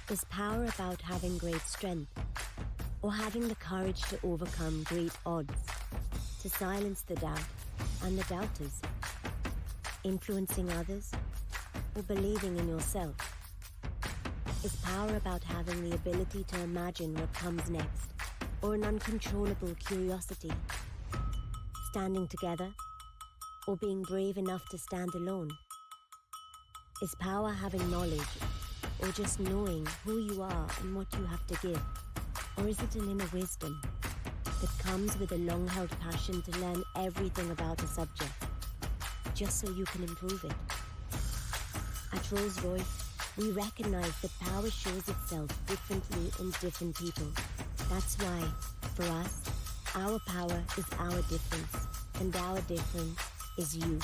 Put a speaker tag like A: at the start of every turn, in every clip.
A: Is power about having great strength, or having the courage to overcome great odds, to silence the doubt and the doubters, influencing others, or believing in yourself? Is power about having the ability to imagine what comes next, or an uncontrollable curiosity, standing together, or being brave enough to stand alone? Is power having knowledge, or just knowing who you are and what you have to give? Or is it an inner wisdom that comes with a long-held passion to learn everything about a subject, just so you can improve it? At Rolls-Royce, we recognize that power shows itself differently in different people. That's why, for us, our power is our difference, and our difference is you.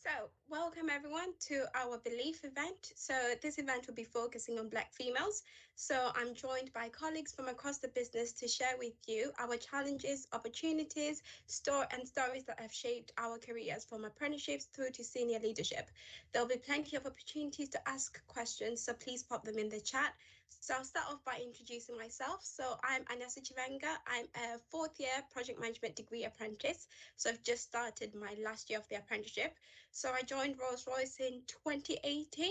B: So, welcome everyone to our Belief event. So, this event will be focusing on Black females. So, I'm joined by colleagues from across the business to share with you our challenges, opportunities, stories that have shaped our careers from apprenticeships through to senior leadership. There'll be plenty of opportunities to ask questions, so please pop them in the chat. So I'll start off by introducing myself. So I'm Anessa Chivenga. I'm a fourth year project management degree apprentice. So I've just started my last year of the apprenticeship. So I joined Rolls-Royce in 2018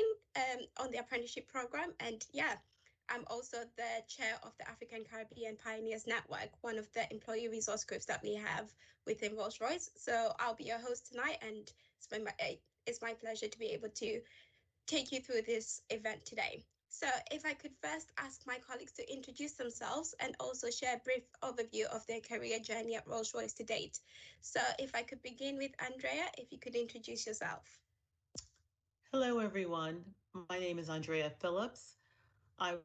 B: on the apprenticeship program. And yeah, I'm also the chair of the African Caribbean Pioneers Network, one of the employee resource groups that we have within Rolls-Royce. So I'll be your host tonight, and it's my pleasure to be able to take you through this event today. So if I could first ask my colleagues to introduce themselves and also share a brief overview of their career journey at Rolls-Royce to date. So if I could begin with Andrea, if you could introduce yourself.
C: Hello, everyone. My name is Andrea Phillips. I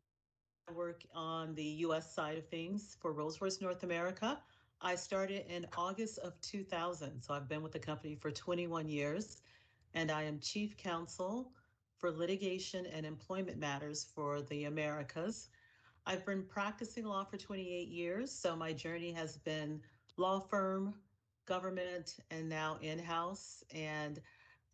C: work on the U.S. side of things for Rolls-Royce North America. I started in August of 2000, so I've been with the company for 21 years, and I am Chief Counsel for Litigation and Employment Matters for the Americas. I've been practicing law for 28 years, so my journey has been law firm, government, and now in-house, and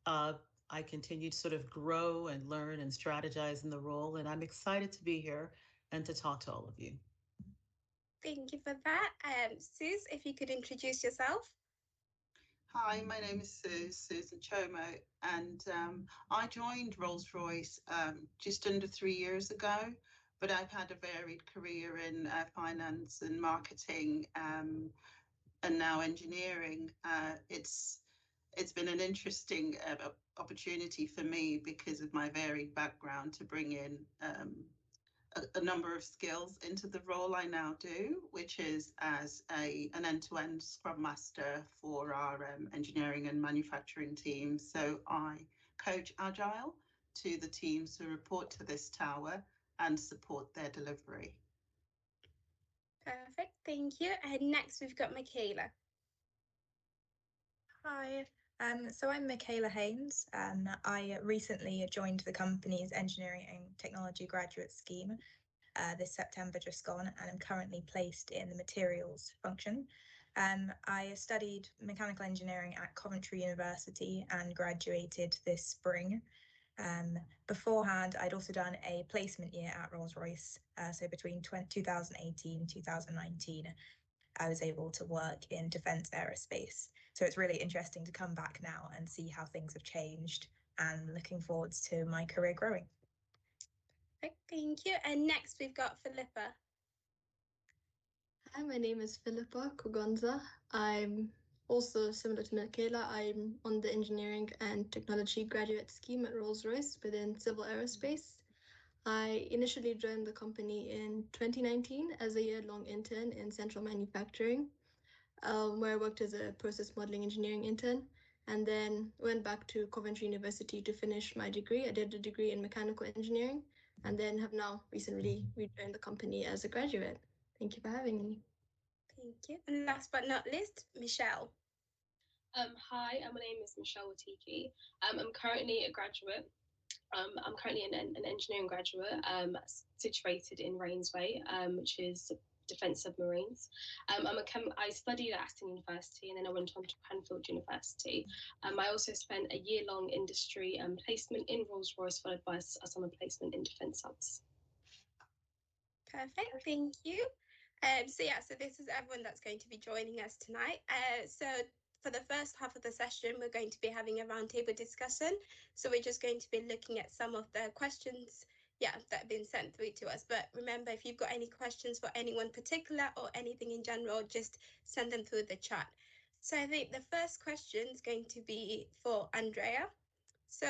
C: I continue to sort of grow and learn and strategize in the role, and I'm excited to be here and to talk to all of you.
B: Thank you for that. Sus, if you could introduce yourself.
D: Hi, my name is Susan Chomo, and I joined Rolls-Royce just under 3 years ago, but I've had a varied career in finance and marketing and now engineering. It's been an interesting opportunity for me because of my varied background to bring in a number of skills into the role I now do, which is as an end-to-end Scrum Master for our engineering and manufacturing team. So I coach Agile to the teams who report to this tower and support their delivery.
B: Perfect, thank you. And next we've got Michaela.
E: Hi, so I'm Michaela Haynes, and I recently joined the company's engineering and technology graduate scheme this September just gone, and I'm currently placed in the materials function. I studied mechanical engineering at Coventry University and graduated this spring. Beforehand, I'd also done a placement year at Rolls-Royce, so between 2018 and 2019. I was able to work in defence aerospace. So it's really interesting to come back now and see how things have changed, and looking forward to my career growing.
B: Thank you. And next we've got Philippa.
F: Hi, my name is Philippa Kogonza. I'm also similar to Michaela. I'm on the engineering and technology graduate scheme at Rolls-Royce within civil aerospace. I initially joined the company in 2019 as a year-long intern in central manufacturing, where I worked as a process modeling engineering intern, and then went back to Coventry University to finish my degree. I did a degree in mechanical engineering, and then have now recently rejoined the company as a graduate. Thank you for having me.
B: Thank you. And last but not least, Michelle.
G: Hi, my name is Michelle Watiki. I'm currently a graduate I'm currently an engineering graduate situated in Rainsway, which is defence submarines. I studied at Aston University and then I went on to Cranfield University. I also spent a year-long industry placement in Rolls-Royce, followed by a summer placement in defence subs.
B: Perfect, thank you. So this is everyone that's going to be joining us tonight. So for the first half of the session, we're going to be having a roundtable discussion. So we're just going to be looking at some of the questions, that have been sent through to us. But remember, if you've got any questions for anyone particular or anything in general, just send them through the chat. So I think the first question is going to be for Andrea. So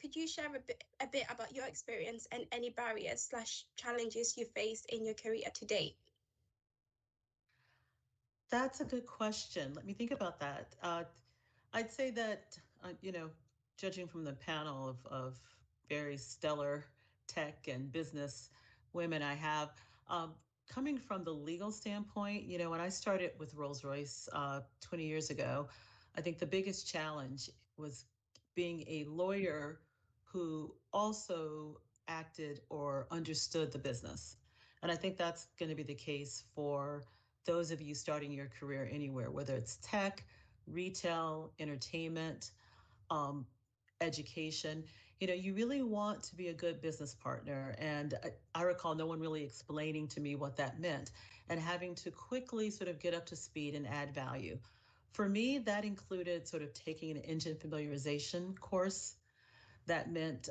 B: could you share a bit about your experience and any barriers/challenges you faced in your career to date?
C: That's a good question. Let me think about that. I'd say that, judging from the panel of very stellar tech and business women I have, coming from the legal standpoint, when I started with Rolls-Royce 20 years ago, I think the biggest challenge was being a lawyer who also acted or understood the business. And I think that's going to be the case for those of you starting your career anywhere, whether it's tech, retail, entertainment, education. You really want to be a good business partner. And I recall no one really explaining to me what that meant and having to quickly sort of get up to speed and add value. For me, that included sort of taking an engine familiarization course. That meant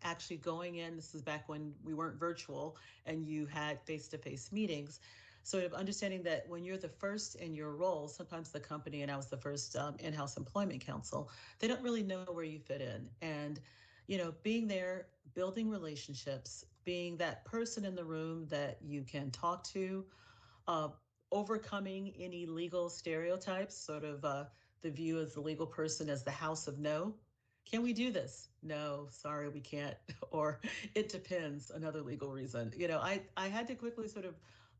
C: actually going in. This is back when we weren't virtual and you had face-to-face meetings. Sort of understanding that when you're the first in your role, sometimes the company, and I was the first in-house employment counsel, they don't really know where you fit in. And, being there, building relationships, being that person in the room that you can talk to, overcoming any legal stereotypes, sort of the view as the legal person as the house of no. Can we do this? No, sorry, we can't. Or it depends, another legal reason. I had to quickly sort of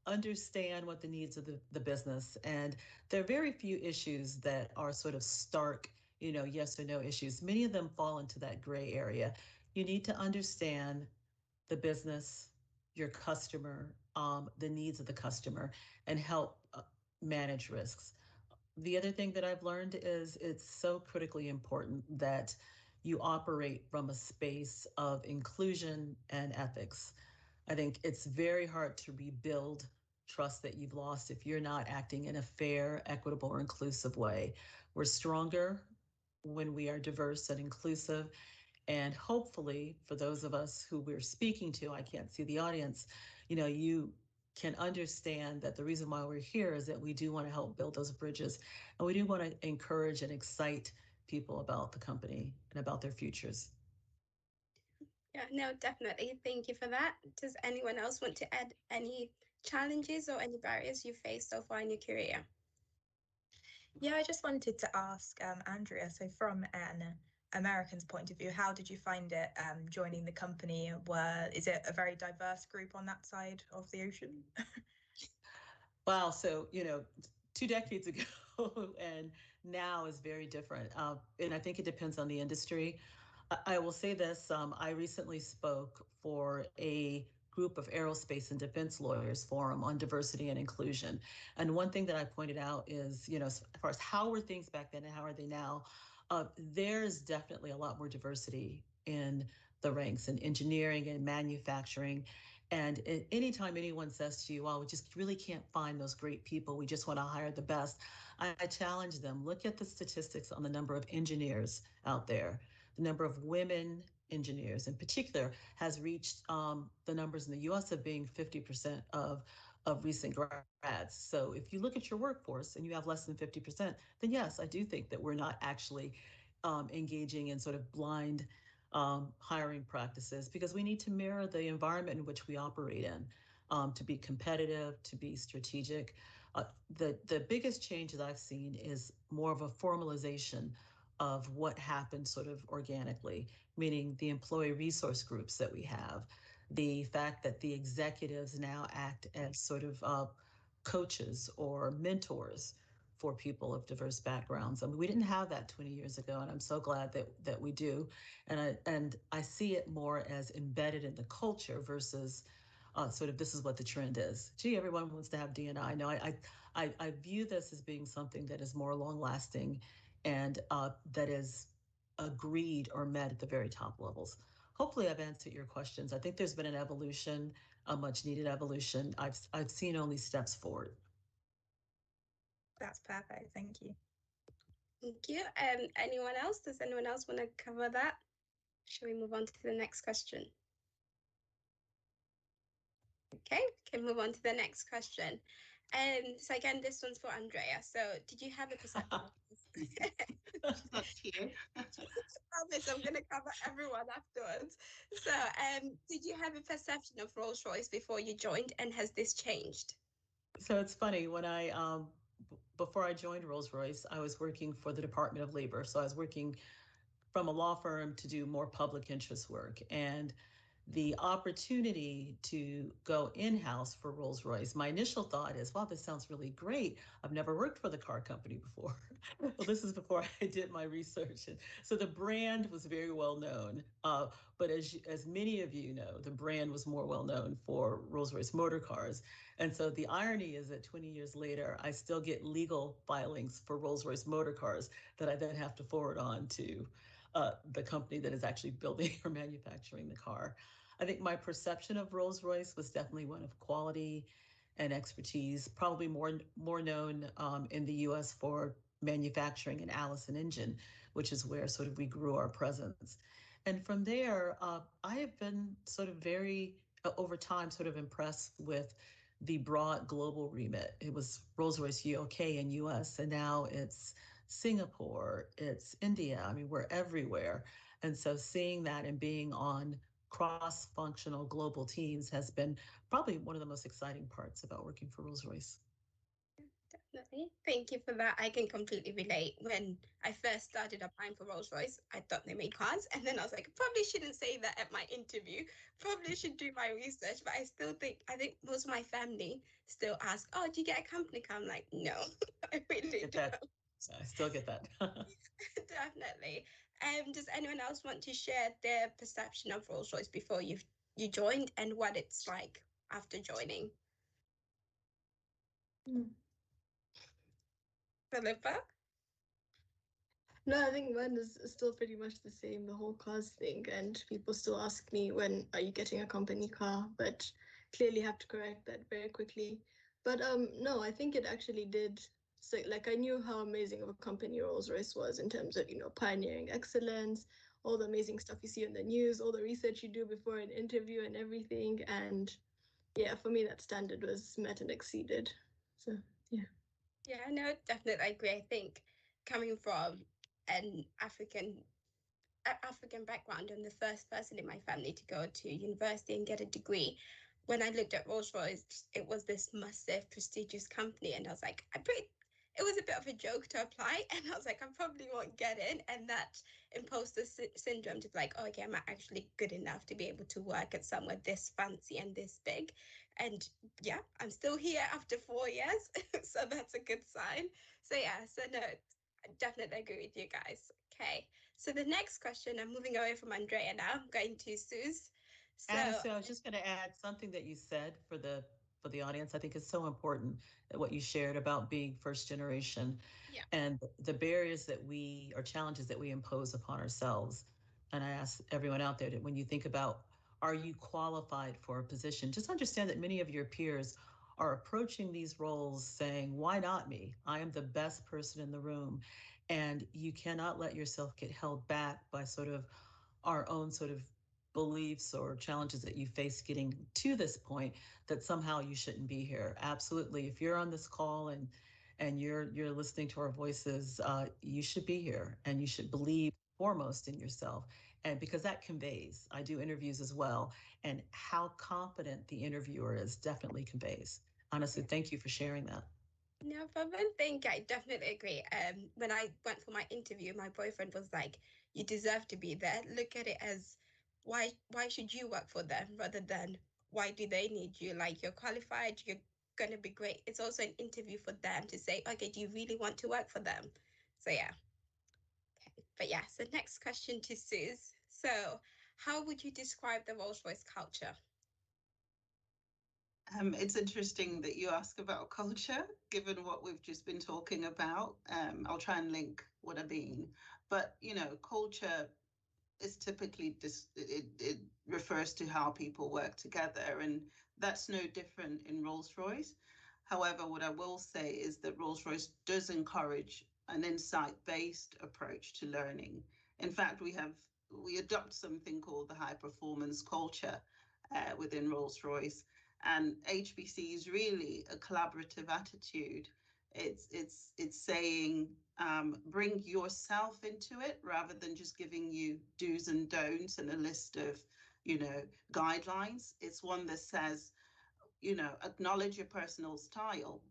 C: understand what the needs of the business. And there are very few issues that are sort of stark, yes or no issues. Many of them fall into that gray area. You need to understand the business, your customer, the needs of the customer, and help manage risks. The other thing that I've learned is it's so critically important that you operate from a space of inclusion and ethics. I think it's very hard to rebuild trust that you've lost if you're not acting in a fair, equitable, or inclusive way. We're stronger when we are diverse and inclusive. And hopefully, for those of us who we're speaking to, I can't see the audience, you can understand that the reason why we're here is that we do want to help build those bridges. And we do want to encourage and excite people about the company and about their futures.
B: Yeah, no, definitely. Thank you for that. Does anyone else want to add any challenges or any barriers you faced so far in your career?
E: Yeah, I just wanted to ask Andrea, so from an American's point of view, how did you find it joining the company? Is it a very diverse group on that side of the ocean?
C: Wow. So, 2 decades ago and now is very different. And I think it depends on the industry. I will say this, I recently spoke for a group of aerospace and defense lawyers forum on diversity and inclusion. And one thing that I pointed out is, as far as how were things back then and how are they now, there's definitely a lot more diversity in the ranks in engineering and manufacturing. And anytime anyone says to you, well, we just really can't find those great people, we just want to hire the best, I challenge them, look at the statistics on the number of engineers out there. The number of women engineers in particular has reached the numbers in the US of being 50% of recent grads. So if you look at your workforce and you have less than 50%, then yes, I do think that we're not actually engaging in sort of blind hiring practices, because we need to mirror the environment in which we operate in to be competitive, to be strategic. The biggest change that I've seen is more of a formalization of what happened sort of organically, meaning the employee resource groups that we have, the fact that the executives now act as sort of coaches or mentors for people of diverse backgrounds. I mean, we didn't have that 20 years ago, and I'm so glad that we do. And I see it more as embedded in the culture versus sort of this is what the trend is. Gee, everyone wants to have D&I. No, I view this as being something that is more long lasting and that is agreed or met at the very top levels. Hopefully I've answered your questions. I think there's been an evolution, a much needed evolution. I've seen only steps forward.
E: That's perfect. Thank you.
B: Thank you. Anyone else? Does anyone else want to cover that? Shall we move on to the next question? Okay, we can move on to the next question. So again, this one's for Andrea. So did you have a perception?
D: That's here.
B: I promise I'm going to cover everyone afterwards. So did you have a perception of Rolls-Royce before you joined, and has this changed?
C: So it's funny, when before I joined Rolls-Royce, I was working for the Department of Labor. So I was working from a law firm to do more public interest work. And the opportunity to go in-house for Rolls-Royce, my initial thought is, wow, this sounds really great. I've never worked for the car company before. Well, this is before I did my research. And so the brand was very well known. But as many of you know, the brand was more well known for Rolls-Royce motor cars. And so the irony is that 20 years later, I still get legal filings for Rolls-Royce motor cars that I then have to forward on to the company that is actually building or manufacturing the car. I think my perception of Rolls-Royce was definitely one of quality and expertise, probably more known in the U.S. for manufacturing and Allison engine, which is where sort of we grew our presence. And from there, I have been sort of very, over time, sort of impressed with the broad global remit. It was Rolls-Royce UK and US, and now it's Singapore, it's India. I mean, we're everywhere. And so seeing that and being on cross-functional global teams has been probably one of the most exciting parts about working for Rolls-Royce.
B: Definitely. Thank you for that. I can completely relate. When I first started applying for Rolls-Royce, I thought they made cars. And then I was like, probably shouldn't say that at my interview. Probably should do my research. But I think most of my family still ask, oh, do you get a company car? I'm like, no, I really don't.
C: I still get that.
B: Definitely. Does anyone else want to share their perception of Rolls-Royce before you joined, and what it's like after joining? Philippa?
F: No, I think mine is still pretty much the same, the whole cars thing. And people still ask me, when are you getting a company car? But clearly have to correct that very quickly. But no, I think it actually did. So like, I knew how amazing of a company Rolls-Royce was in terms of, pioneering excellence, all the amazing stuff you see in the news, all the research you do before an interview and everything. And yeah, for me, that standard was met and exceeded. So yeah.
B: Yeah, no, definitely I agree. I think coming from an African background, and the first person in my family to go to university and get a degree, when I looked at Rolls-Royce, it was this massive, prestigious company, and I was like, it was a bit of a joke to apply, and I was like, I probably won't get in, and that imposter syndrome to be like, oh, okay, I'm actually good enough to be able to work at somewhere this fancy and this big. And yeah, I'm still here after 4 years, so that's a good sign. So yeah, so no, I definitely agree with you guys. Okay, so the next question, I'm moving away from Andrea now. I'm going to Suze. So
C: I was just going to add something that you said for the audience. I think it's so important that what you shared about being first generation,
B: yeah,
C: and the barriers that we or challenges that we impose upon ourselves. And I ask everyone out there that when you think about, are you qualified for a position, just understand that many of your peers are approaching these roles saying, why not me? I am the best person in the room. And you cannot let yourself get held back by sort of our own sort of beliefs or challenges that you face getting to this point, that somehow you shouldn't be here. Absolutely. If you're on this call and you're listening to our voices, you should be here, and you should believe foremost in yourself. And because that conveys, I do interviews as well, and how confident the interviewer is definitely conveys. Honestly, thank you for sharing that.
B: no problem. Thank you. I definitely agree. When I went for my interview, my boyfriend was like, you deserve to be there. Look at it as why should you work for them rather than why do they need you? Like, you're qualified, you're going to be great. It's also an interview for them to say, okay, do you really want to work for them? So yeah. Okay. But yeah, so next question to Suze. So how would you describe the Rolls-Royce culture?
D: It's interesting that you ask about culture, given what we've just been talking about. I'll try and link what I mean. But, culture is typically it refers to how people work together, and that's no different in Rolls-Royce. However, what I will say is that Rolls-Royce does encourage an insight-based approach to learning. In fact, we adopt something called the high performance culture within Rolls-Royce, and HPC is really a collaborative attitude. It's saying bring yourself into it rather than just giving you do's and don'ts and a list of guidelines. It's one that says acknowledge your personal style,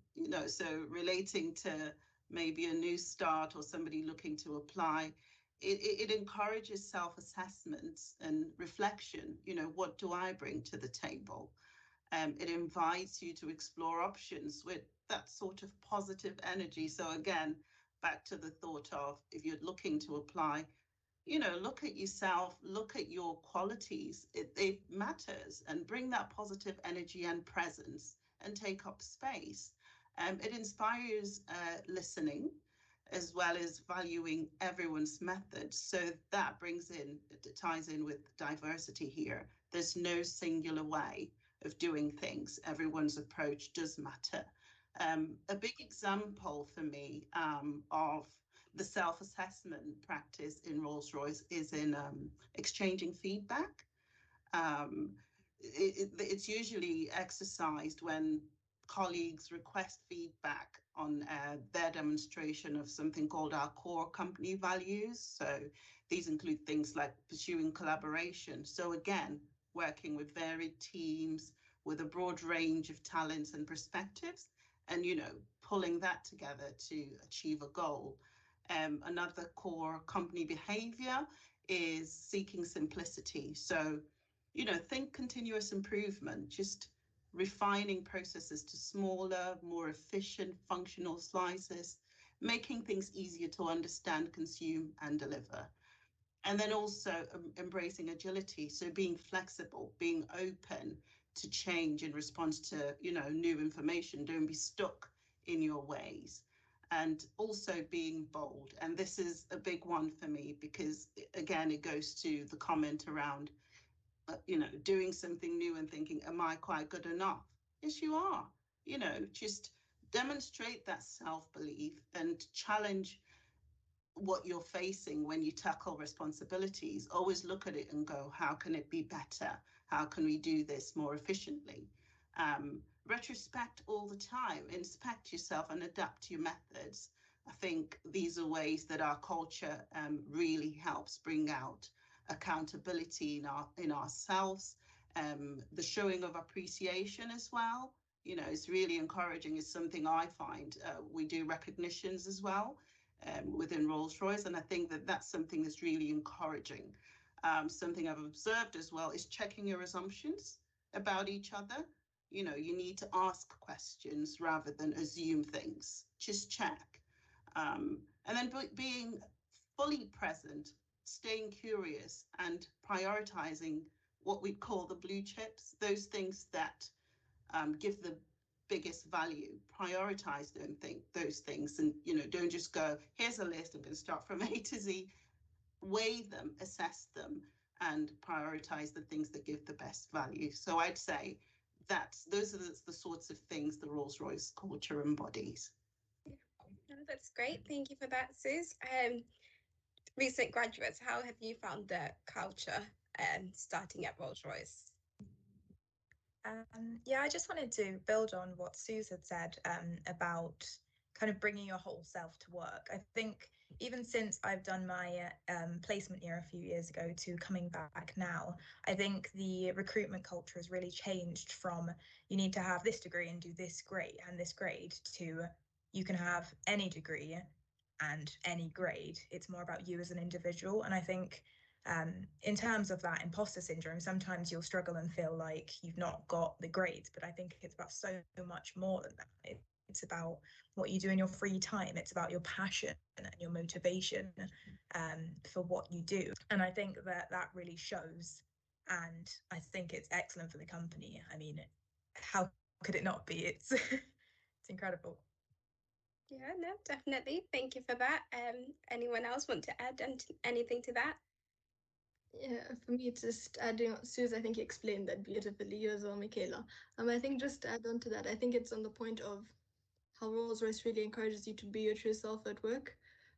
D: so relating to maybe a new start or somebody looking to apply. It encourages self-assessment and reflection. What do I bring to the table? It invites you to explore options with that sort of positive energy. So again, back to the thought of, if you're looking to apply, look at yourself, look at your qualities. It matters, and bring that positive energy and presence and take up space. It inspires listening as well as valuing everyone's methods. So that ties in with diversity here. There's no singular way of doing things. Everyone's approach does matter. A big example for me of the self-assessment practice in Rolls-Royce is in exchanging feedback. It's usually exercised when colleagues request feedback on their demonstration of something called our core company values. So these include things like pursuing collaboration. So again, working with varied teams with a broad range of talents and perspectives, and pulling that together to achieve a goal. Another core company behavior is seeking simplicity. So, think continuous improvement, just refining processes to smaller, more efficient functional slices, making things easier to understand, consume, and deliver. And then also embracing agility. So being flexible, being open to change in response to, new information. Don't be stuck in your ways. And also being bold. And this is a big one for me because, again, it goes to the comment around, doing something new and thinking, am I quite good enough? Yes, you are. Just demonstrate that self-belief and challenge what you're facing when you tackle responsibilities. Always look at it and go, how can it be better? How can we do this more efficiently? Retrospect all the time, inspect yourself and adapt your methods. I think these are ways that our culture really helps bring out accountability in ourselves, the showing of appreciation as well. It's really encouraging. It's something I find we do recognitions as well within Rolls-Royce, and I think that that's something that's really encouraging. Something I've observed as well is checking your assumptions about each other. You need to ask questions rather than assume things. Just check. And then being fully present, staying curious, and prioritizing what we call the blue chips, those things that give the biggest value. Prioritize those things, and don't just go, here's a list, I'm going to start from A to Z. Weigh them, assess them, and prioritize the things that give the best value. So I'd say those are the sorts of things the Rolls-Royce culture embodies.
B: No, that's great. Thank you for that, Suze. Recent graduates, how have you found the culture starting at Rolls-Royce?
E: Yeah, I just wanted to build on what Suze had said about kind of bringing your whole self to work. I think even since I've done my placement year a few years ago to coming back now, I think the recruitment culture has really changed from you need to have this degree and do this grade and this grade to you can have any degree and any grade. It's more about you as an individual. And I think In terms of that imposter syndrome, sometimes you'll struggle and feel like you've not got the grades, but I think it's about so much more than that. It's about what you do in your free time. It's about your passion and your motivation for what you do. And I think that really shows. And I think it's excellent for the company. I mean, how could it not be? It's it's incredible.
B: Yeah, no, definitely. Thank you for that. Anyone else want to add anything to that?
F: Yeah, for me, it's just adding on, Suze, I think you explained that beautifully, you as well, Michaela. I think just to add on to that, I think it's on the point of how Rolls-Royce really encourages you to be your true self at work.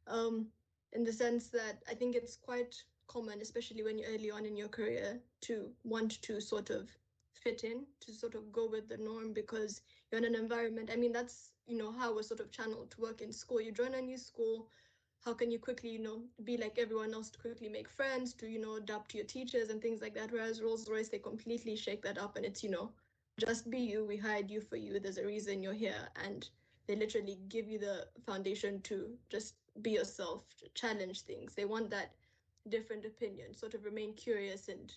F: In the sense that I think it's quite common, especially when you're early on in your career, to want to sort of fit in, to sort of go with the norm because you're in an environment. I mean, that's, how we're sort of channeled to work in school. You join a new school, how can you quickly, be like everyone else, to quickly make friends, to, adapt to your teachers and things like that. Whereas Rolls-Royce, they completely shake that up and it's, just be you. We hired you for you. There's a reason you're here. And they literally give you the foundation to just be yourself, challenge things. They want that different opinion, sort of remain curious and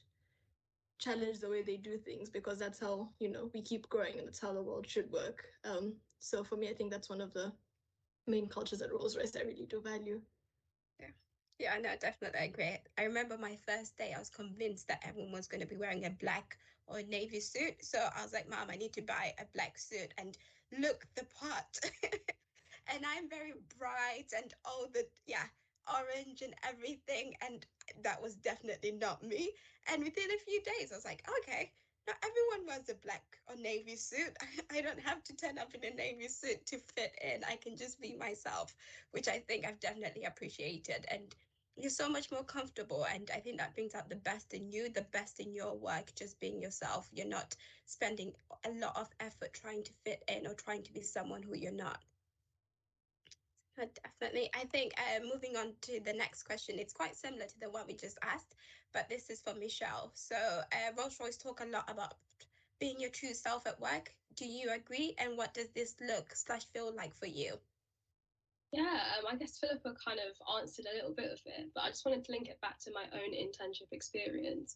F: challenge the way they do things, because that's how, we keep growing and that's how the world should work. So for me, I think that's one of the main cultures at Rolls-Royce I really do value.
B: Yeah, no, definitely agree. I remember my first day, I was convinced that everyone was going to be wearing a black or navy suit. So I was like, Mom, I need to buy a black suit and look the part. And I'm very bright and all the, orange and everything. And that was definitely not me. And within a few days, I was like, okay, not everyone wears a black or navy suit. I don't have to turn up in a navy suit to fit in. I can just be myself, which I think I've definitely appreciated. And you're so much more comfortable, and I think that brings out the best in you, the best in your work, just being yourself. You're not spending a lot of effort trying to fit in or trying to be someone who you're not. Definitely. I think moving on to the next question, it's quite similar to the one we just asked, but this is for Michelle. So Rolls-Royce talk a lot about being your true self at work. Do you agree? And what does this look/feel like for you?
G: Yeah, I guess Philippa kind of answered a little bit of it, but I just wanted to link it back to my own internship experience.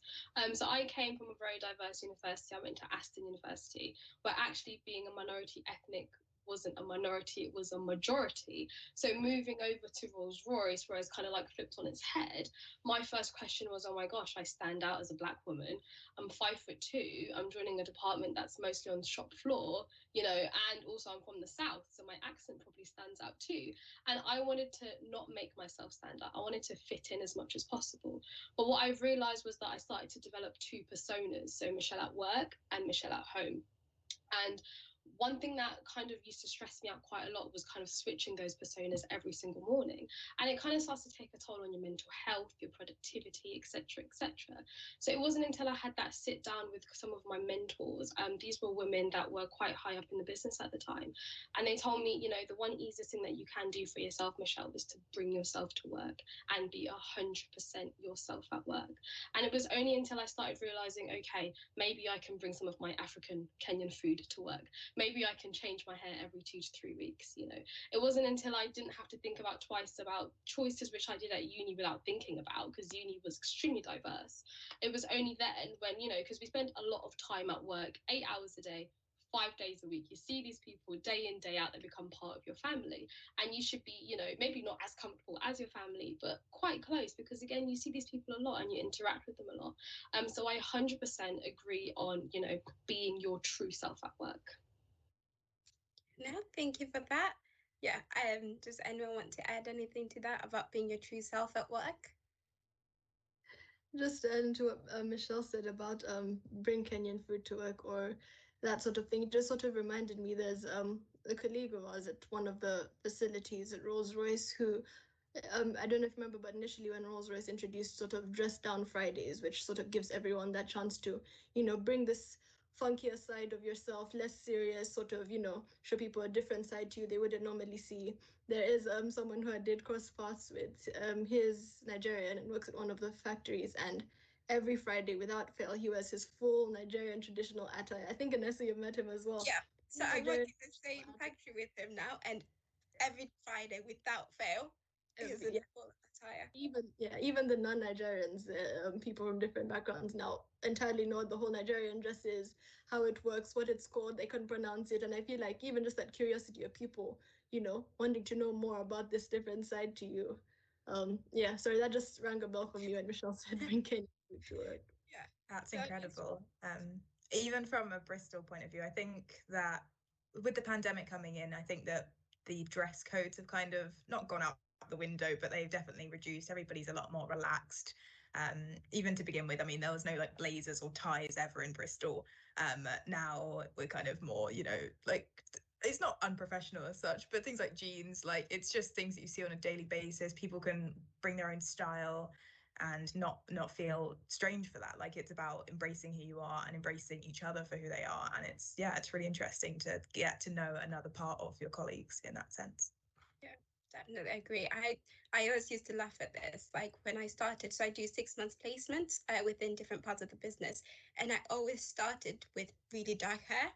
G: So I came from a very diverse university. I went to Aston University, where actually being a minority ethnic wasn't a minority, it was a majority. So moving over to Rolls-Royce, where it's kind of like flipped on its head, my first question was, oh my gosh, I stand out as a Black woman. I'm 5'2", I'm joining a department that's mostly on the shop floor, and also I'm from the South, so my accent probably stands out too. And I wanted to not make myself stand out. I wanted to fit in as much as possible. But what I've realized was that I started to develop two personas, so Michelle at work and Michelle at home. And one thing that kind of used to stress me out quite a lot was kind of switching those personas every single morning. And it kind of starts to take a toll on your mental health, your productivity, etc., etc. So it wasn't until I had that sit down with some of my mentors, these were women that were quite high up in the business at the time, and they told me, the one easiest thing that you can do for yourself, Michelle, is to bring yourself to work and be 100% yourself at work. And it was only until I started realizing, okay, maybe I can bring some of my African Kenyan food to work. Maybe I can change my hair every 2 to 3 weeks. It wasn't until I didn't have to think about twice about choices which I did at uni without thinking about, because uni was extremely diverse. It was only then when, because we spend a lot of time at work, 8 hours a day, 5 days a week. You see these people day in, day out, they become part of your family. And you should be, maybe not as comfortable as your family, but quite close, because again, you see these people a lot and you interact with them a lot. So I 100% agree on, being your true self at work.
B: No, thank you for that. Yeah, does anyone want to add anything to that about being your true self at work?
F: Just to add into what Michelle said about bring Kenyan food to work or that sort of thing, it just sort of reminded me there's a colleague of ours at one of the facilities at Rolls-Royce who, I don't know if you remember, but initially when Rolls-Royce introduced sort of Dress Down Fridays, which sort of gives everyone that chance to, bring this funkier side of yourself, less serious, sort of, show people a different side to you they wouldn't normally see. There is someone who I did cross paths with. He's Nigerian and works at one of the factories, and every Friday, without fail, he wears his full Nigerian traditional attire. I think Anessa, you've met him as well.
B: Yeah, so I work in the same factory with him now, and every Friday, without fail, is in full attire.
F: even the non-Nigerians, people from different backgrounds now entirely know the whole Nigerian dress is, how it works, what it's called, they can pronounce it. And I feel like even just that curiosity of people, wanting to know more about this different side to you. Yeah, sorry, that just rang a bell for me when Michelle said bring Kenya to work.
E: Yeah, that's incredible. Even from a Bristol point of view, I think that with the pandemic coming in, I think that the dress codes have kind of not gone out the window, but they've definitely reduced. Everybody's a lot more relaxed. Even to begin with, I mean, there was no like blazers or ties ever in Bristol. Now we're kind of more, like it's not unprofessional as such, but things like jeans, like it's just things that you see on a daily basis. People can bring their own style and not feel strange for that. Like it's about embracing who you are and embracing each other for who they are. And it's really interesting to get to know another part of your colleagues in that sense.
B: Yeah, definitely agree. I always used to laugh at this, like when I started. So I do 6 months placements within different parts of the business, and I always started with really dark hair.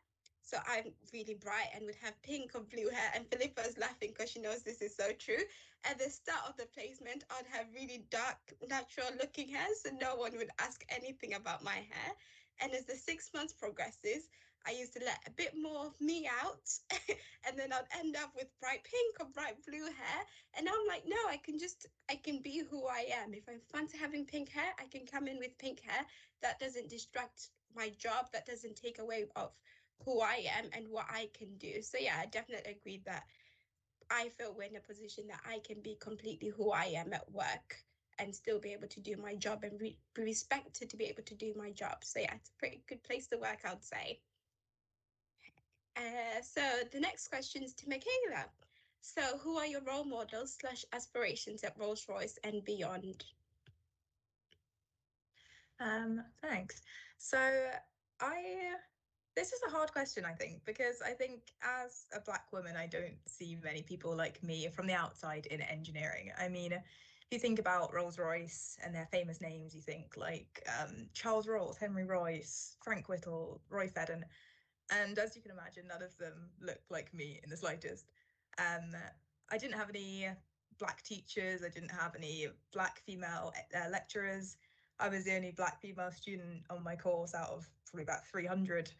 B: So I'm really bright and would have pink or blue hair. And Philippa's laughing because she knows this is so true. At the start of the placement, I'd have really dark, natural looking hair. So no one would ask anything about my hair. And as the 6 months progresses, I used to let a bit more of me out. And then I'd end up with bright pink or bright blue hair. And I'm like, no, I can be who I am. If I fancy having pink hair, I can come in with pink hair. That doesn't distract my job. That doesn't take away of who I am and what I can do. So yeah, I definitely agree that I feel we're in a position that I can be completely who I am at work and still be able to do my job and be respected to be able to do my job. So yeah, it's a pretty good place to work, I would say. So the next question is to Michaela. So who are your role models / aspirations at Rolls-Royce and beyond?
E: Thanks. So this is a hard question, I think, because I think as a Black woman, I don't see many people like me from the outside in engineering. I mean, if you think about Rolls-Royce and their famous names, you think like Charles Rolls, Henry Royce, Frank Whittle, Roy Fedden. And as you can imagine, none of them look like me in the slightest. I didn't have any Black teachers. I didn't have any Black female lecturers. I was the only Black female student on my course out of probably about 300.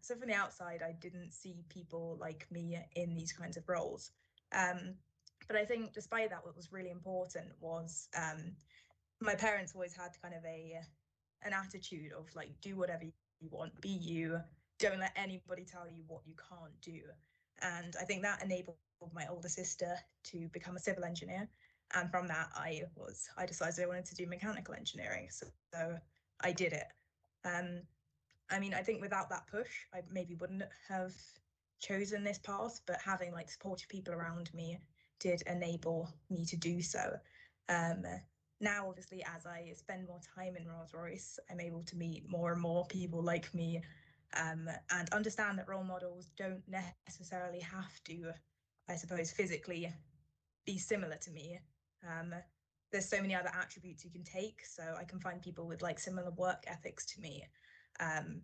E: So from the outside, I didn't see people like me in these kinds of roles. But I think despite that, what was really important was my parents always had kind of an attitude of like, do whatever you want, be you, don't let anybody tell you what you can't do. And I think that enabled my older sister to become a civil engineer. And from that, I decided I wanted to do mechanical engineering. So I did it. I mean, I think without that push, I maybe wouldn't have chosen this path, but having like supportive people around me did enable me to do so. Now, obviously, as I spend more time in Rolls-Royce, I'm able to meet more and more people like me, and understand that role models don't necessarily have to, I suppose, physically be similar to me. There's so many other attributes you can take, so I can find people with like similar work ethics to me, and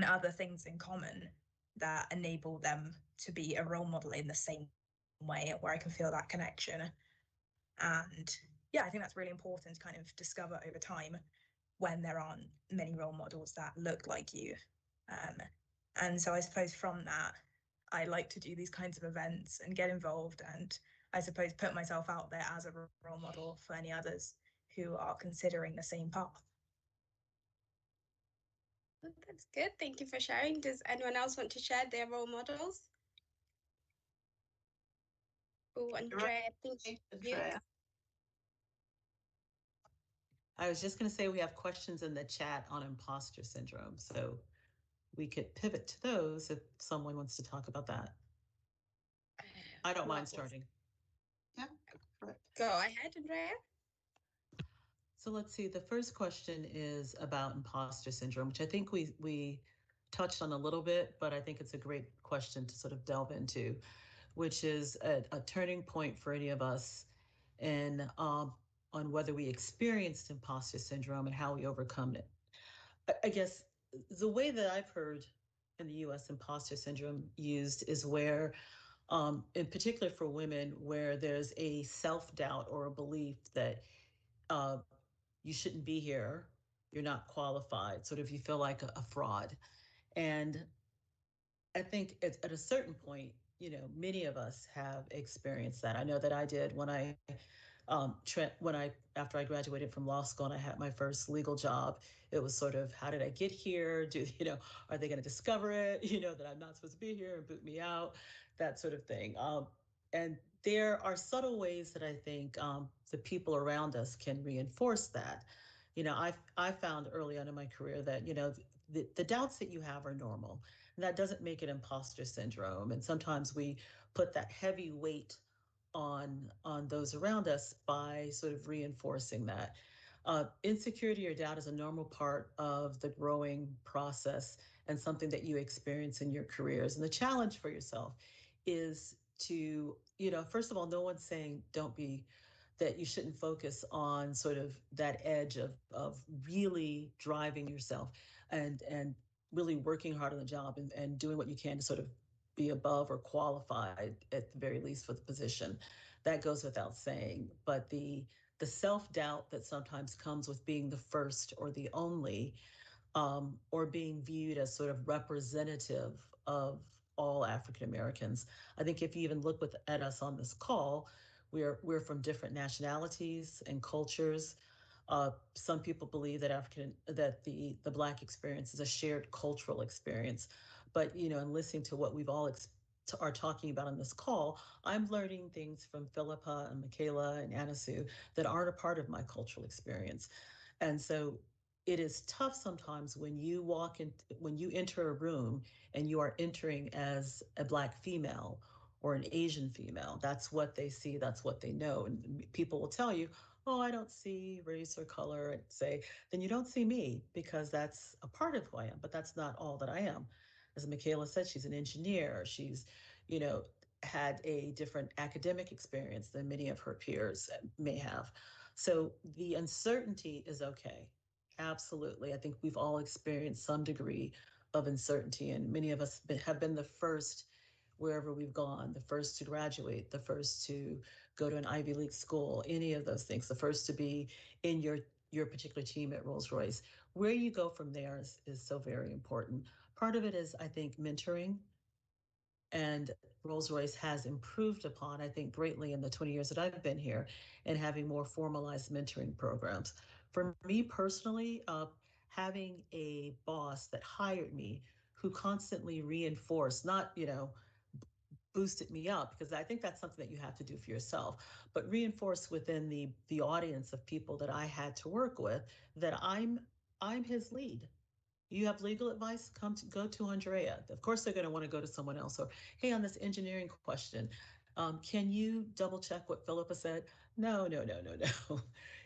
E: other things in common that enable them to be a role model in the same way, where I can feel that connection. And yeah, I think that's really important to kind of discover over time when there aren't many role models that look like you. And so I suppose from that, I like to do these kinds of events and get involved, and I suppose put myself out there as a role model for any others who are considering the same path.
B: That's good. Thank you for sharing. Does anyone else want to share their role models? Oh, Andrea, thank you.
D: Andrea.
C: I was just going to say we have questions in the chat on imposter syndrome, so we could pivot to those if someone wants to talk about that. I don't mind starting.
D: Yeah, correct.
B: Go ahead, Andrea.
C: So let's see, the first question is about imposter syndrome, which I think we touched on a little bit, but I think it's a great question to sort of delve into, which is a turning point for any of us in on whether we experienced imposter syndrome and how we overcome it. I guess the way that I've heard in the US imposter syndrome used is where in particular for women, where there's a self-doubt or a belief that uh, you shouldn't be here, you're not qualified, sort of you feel like a fraud. And I think at a certain point, many of us have experienced that. I know that I did when after I graduated from law school and I had my first legal job. It was sort of, how did I get here? Are they going to discover it? That I'm not supposed to be here and boot me out, that sort of thing. And there are subtle ways that I think the people around us can reinforce that. I found early on in my career that the doubts that you have are normal, and that doesn't make it imposter syndrome. And sometimes we put that heavy weight on those around us by sort of reinforcing that. Insecurity or doubt is a normal part of the growing process and something that you experience in your careers. And the challenge for yourself is to, first of all, no one's saying that you shouldn't focus on sort of that edge of really driving yourself and really working hard on the job and doing what you can to sort of be above or qualified at the very least for the position. That goes without saying. But the self-doubt that sometimes comes with being the first or the only, or being viewed as sort of representative of all African Americans. I think if you even look at us on this call, we're from different nationalities and cultures. Some people believe that the Black experience is a shared cultural experience, but in listening to what we've all are talking about on this call, I'm learning things from Philippa and Michaela and Anisu that aren't a part of my cultural experience. And so it is tough sometimes when when you enter a room and you are entering as a Black female or an Asian female. That's what they see, that's what they know. And people will tell you, oh, I don't see race or color, and say, then you don't see me, because that's a part of who I am, but that's not all that I am. As Michaela said, she's an engineer. She's, you know, had a different academic experience than many of her peers may have. So the uncertainty is okay. Absolutely. I think we've all experienced some degree of uncertainty, and many of us have been the first wherever we've gone, the first to graduate, the first to go to an Ivy League school, any of those things, the first to be in your particular team at Rolls-Royce. Where you go from there is so very important. Part of it is, I think, mentoring, and Rolls-Royce has improved upon, I think, greatly in the 20 years that I've been here, and having more formalized mentoring programs. For me personally, having a boss that hired me who constantly reinforced, not, boosted me up, because I think that's something that you have to do for yourself, but reinforce within the audience of people that I had to work with that I'm his lead. You have legal advice, go to Andrea. Of course they're going to want to go to someone else. Or, hey, on this engineering question, can you double check what Philippa said? No, no, no, no, no.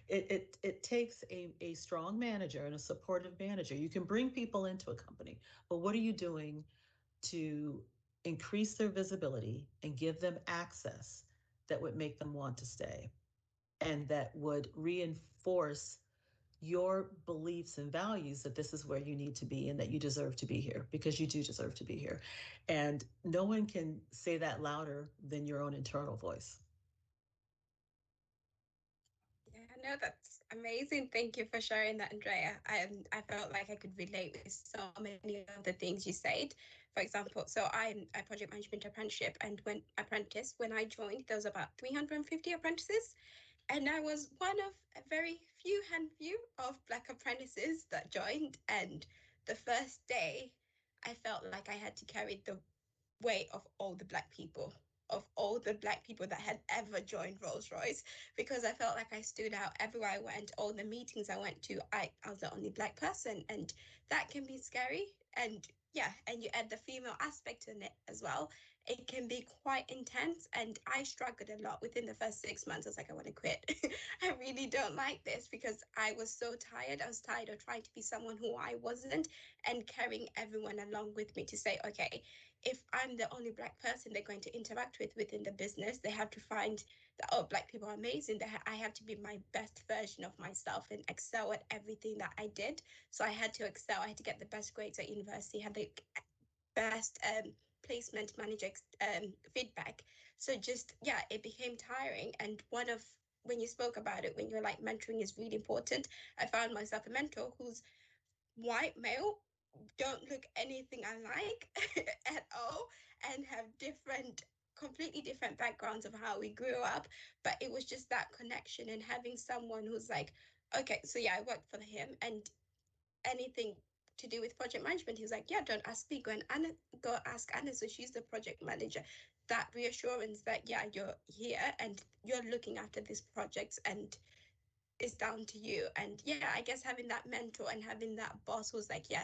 C: It takes a strong manager and a supportive manager. You can bring people into a company, but what are you doing to increase their visibility and give them access that would make them want to stay, and that would reinforce your beliefs and values that this is where you need to be and that you deserve to be here, because you do deserve to be here. And no one can say that louder than your own internal voice.
B: Yeah, no, that's amazing. Thank you for sharing that, Andrea. I felt like I could relate with so many of the things you said. For example, so I'm a project management apprenticeship, and when I joined, there was about 350 apprentices, and I was one of a very handful of Black apprentices that joined. And the first day, I felt like I had to carry the weight of all the Black people that had ever joined Rolls-Royce, because I felt like I stood out everywhere I went. All the meetings I went to, I was the only Black person, and that can be scary. And yeah, and you add the female aspect in it as well, it can be quite intense. And I struggled a lot within the first 6 months. I was like, I want to quit. I really don't like this, because I was so tired. I was tired of trying to be someone who I wasn't, and carrying everyone along with me to say, okay, if I'm the only Black person they're going to interact with within the business, they have to find that, oh, Black people are amazing. I have to be my best version of myself and excel at everything that I did. So I had to excel. I had to get the best grades at university, have the best placement manager feedback. So just, yeah, it became tiring. And when you spoke about it, when you're like mentoring is really important, I found myself a mentor who's white male, don't look anything alike at all, and have completely different backgrounds of how we grew up. But it was just that connection and having someone who's like, okay, so yeah, I worked for him, and anything to do with project management, he was like, yeah, don't ask me, go ask Anna, so she's the project manager. That reassurance that, yeah, you're here and you're looking after these projects and it's down to you. And yeah, I guess having that mentor and having that boss who's like, yeah,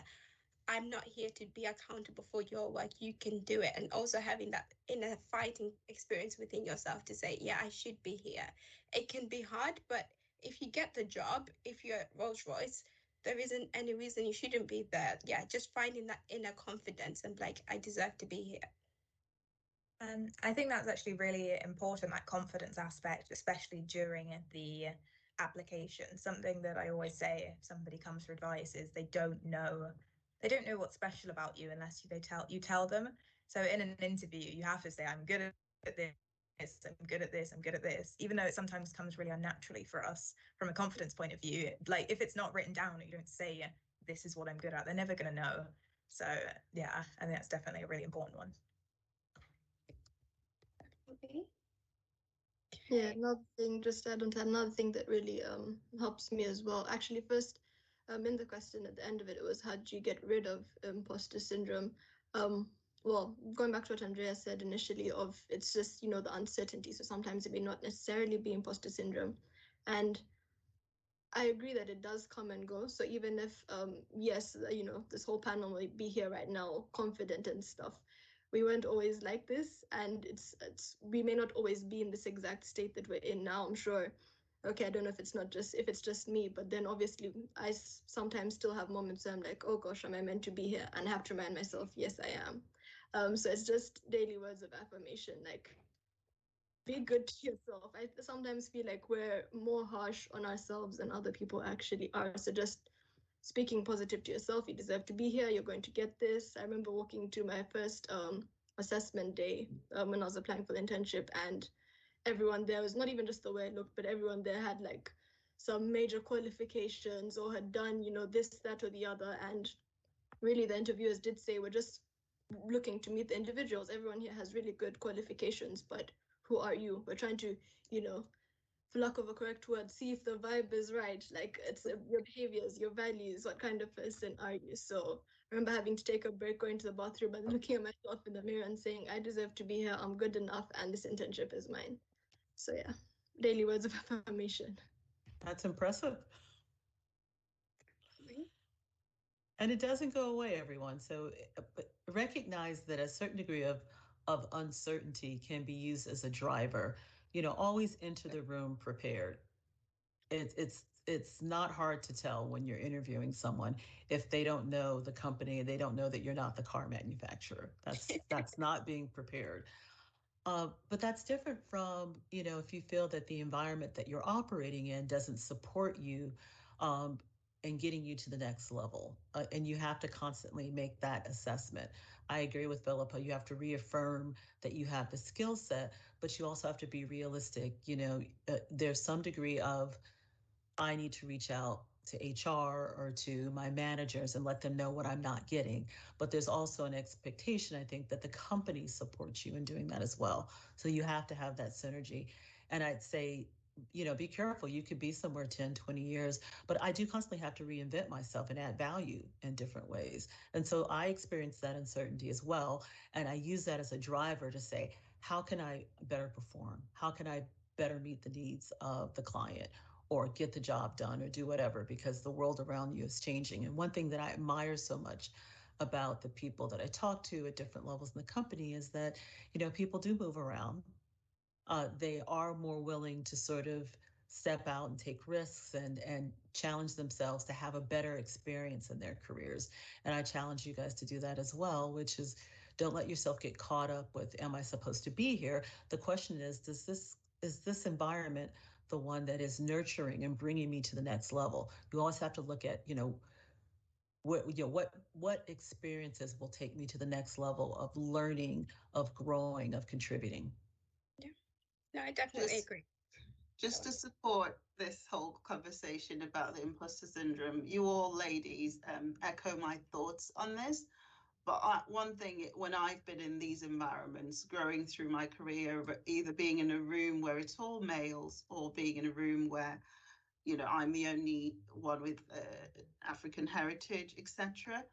B: I'm not here to be accountable for your work, you can do it. And also having that inner fighting experience within yourself to say, yeah, I should be here. It can be hard, but if you get the job, if you're at Rolls-Royce, there isn't any reason you shouldn't be there. Yeah, just finding that inner confidence and like, I deserve to be here.
E: I think that's actually really important, that confidence aspect, especially during the application. Something that I always say if somebody comes for advice is they don't know what's special about you unless you tell them. So in an interview, you have to say, I'm good at this, I'm good at this, I'm good at this, even though it sometimes comes really unnaturally for us from a confidence point of view. Like if it's not written down, or you don't say, this is what I'm good at, they're never going to know. So yeah, I think that's definitely a really important one.
B: Okay.
F: Yeah, another thing, just to add on to that, another thing that really helps me as well. Actually, first, in the question at the end of it, it was how do you get rid of imposter syndrome? Well, going back to what Andrea said initially, of it's just the uncertainty. So sometimes it may not necessarily be imposter syndrome, and I agree that it does come and go. So even if yes, this whole panel might be here right now, confident and stuff, we weren't always like this, and it's we may not always be in this exact state that we're in now. I'm sure. Okay, I don't know if it's just me, but then obviously I sometimes still have moments where I'm like, oh gosh, am I meant to be here? And I have to remind myself, yes, I am. So it's just daily words of affirmation, like be good to yourself. I sometimes feel like we're more harsh on ourselves than other people actually are. So just speaking positive to yourself, you deserve to be here, you're going to get this. I remember walking to my first assessment day when I was applying for the internship, and everyone there was not even just the way I looked, but everyone there had like some major qualifications or had done, this, that, or the other. And really the interviewers did say, we're just looking to meet the individuals. Everyone here has really good qualifications, but who are you? We're trying to, for lack of a correct word, see if the vibe is right. Like it's your behaviors, your values, what kind of person are you? So I remember having to take a break, going to the bathroom and looking at myself in the mirror and saying, I deserve to be here, I'm good enough, and this internship is mine. So yeah, daily words of affirmation.
C: That's impressive. And it doesn't go away, everyone. So but recognize that a certain degree of uncertainty can be used as a driver. Always enter the room prepared. It's not hard to tell when you're interviewing someone if they don't know the company, they don't know that you're not the car manufacturer. That's not being prepared. But that's different from, if you feel that the environment that you're operating in doesn't support you um, and getting you to the next level. And you have to constantly make that assessment. I agree with Philippa. You have to reaffirm that you have the skill set, but you also have to be realistic. There's some degree of I need to reach out to HR or to my managers and let them know what I'm not getting. But there's also an expectation, I think, that the company supports you in doing that as well. So you have to have that synergy. And I'd say, be careful. You could be somewhere 10, 20 years, but I do constantly have to reinvent myself and add value in different ways. And so I experience that uncertainty as well. And I use that as a driver to say, how can I better perform? How can I better meet the needs of the client? Or get the job done or do whatever, because the world around you is changing. And one thing that I admire so much about the people that I talk to at different levels in the company is that, people do move around. They are more willing to sort of step out and take risks and challenge themselves to have a better experience in their careers. And I challenge you guys to do that as well, which is don't let yourself get caught up with, am I supposed to be here? The question is this environment the one that is nurturing and bringing me to the next level? You always have to look at, what experiences will take me to the next level of learning, of growing, of contributing.
B: Yeah, no, I definitely agree.
D: Just to support this whole conversation about the imposter syndrome, you all ladies echo my thoughts on this. But one thing, when I've been in these environments, growing through my career, either being in a room where it's all males or being in a room where, you know, I'm the only one with African heritage, etc.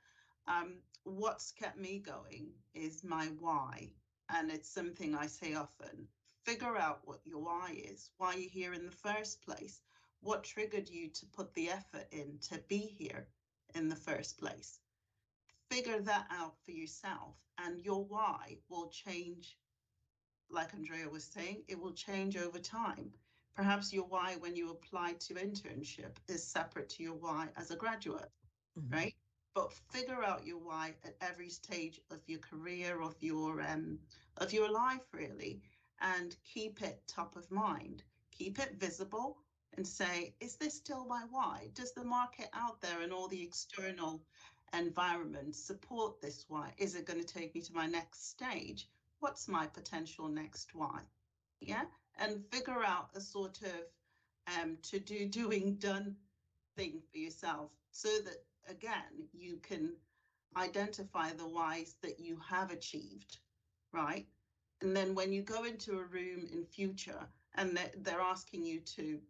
D: What's kept me going is my why. And it's something I say often. Figure out what your why is, why you're here in the first place. What triggered you to put the effort in to be here in the first place? Figure that out for yourself, and your why will change. Like Andrea was saying, it will change over time. Perhaps your why when you apply to internship is separate to your why as a graduate, right? But figure out your why at every stage of your career, of your life, really, and keep it top of mind. Keep it visible and say, is this still my why? Does the market out there and all the external environment support this why? Is it going to take me to my next stage? What's my potential next why? Yeah, and figure out a sort of doing, done thing for yourself, so that again you can identify the whys that you have achieved, right? And then when you go into a room in future and they're asking you to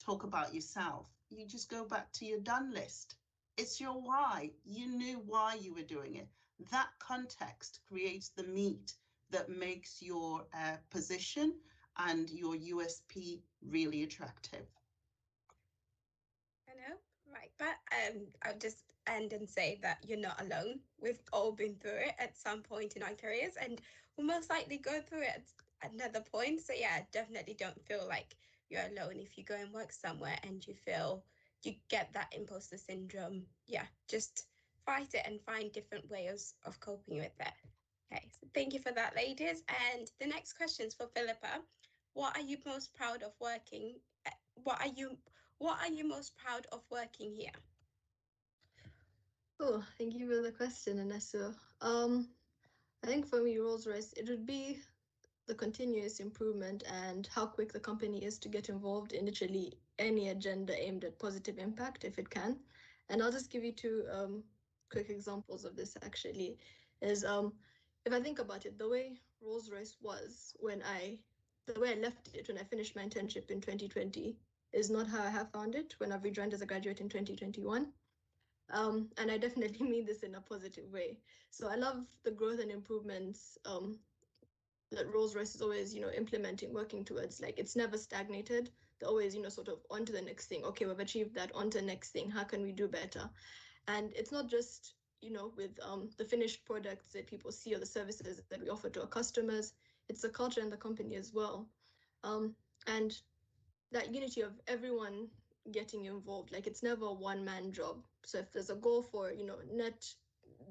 D: talk about yourself, you just go back to your done list. It's your why. You knew why you were doing it. That context creates the meat that makes your position and your USP really attractive.
B: I know, right. But I'll just end and say that you're not alone. We've all been through it at some point in our careers, and we'll most likely go through it at another point. So yeah, definitely don't feel like you're alone if you go and work somewhere and you feel you get that imposter syndrome. Yeah, just fight it and find different ways of coping with it. Okay, so thank you for that, ladies. And the next question is for Philippa. What are you most proud of working? What are you most proud of working here?
F: Oh, thank you for the question, Anessa. I think for me, Rolls-Royce, it would be the continuous improvement and how quick the company is to get involved in literally any agenda aimed at positive impact if it can. And I'll just give you two quick examples of this actually. Is if I think about it, the way Rolls-Royce was the way I left it when I finished my internship in 2020 is not how I have found it when I've rejoined as a graduate in 2021. And I definitely mean this in a positive way. So I love the growth and improvements that Rolls-Royce is always, implementing, working towards. Like, it's never stagnated. They're always, sort of on to the next thing. Okay, we've achieved that, on to the next thing. How can we do better? And it's not just, with the finished products that people see or the services that we offer to our customers. It's the culture in the company as well. And that unity of everyone getting involved. Like, it's never a one-man job. So if there's a goal for, net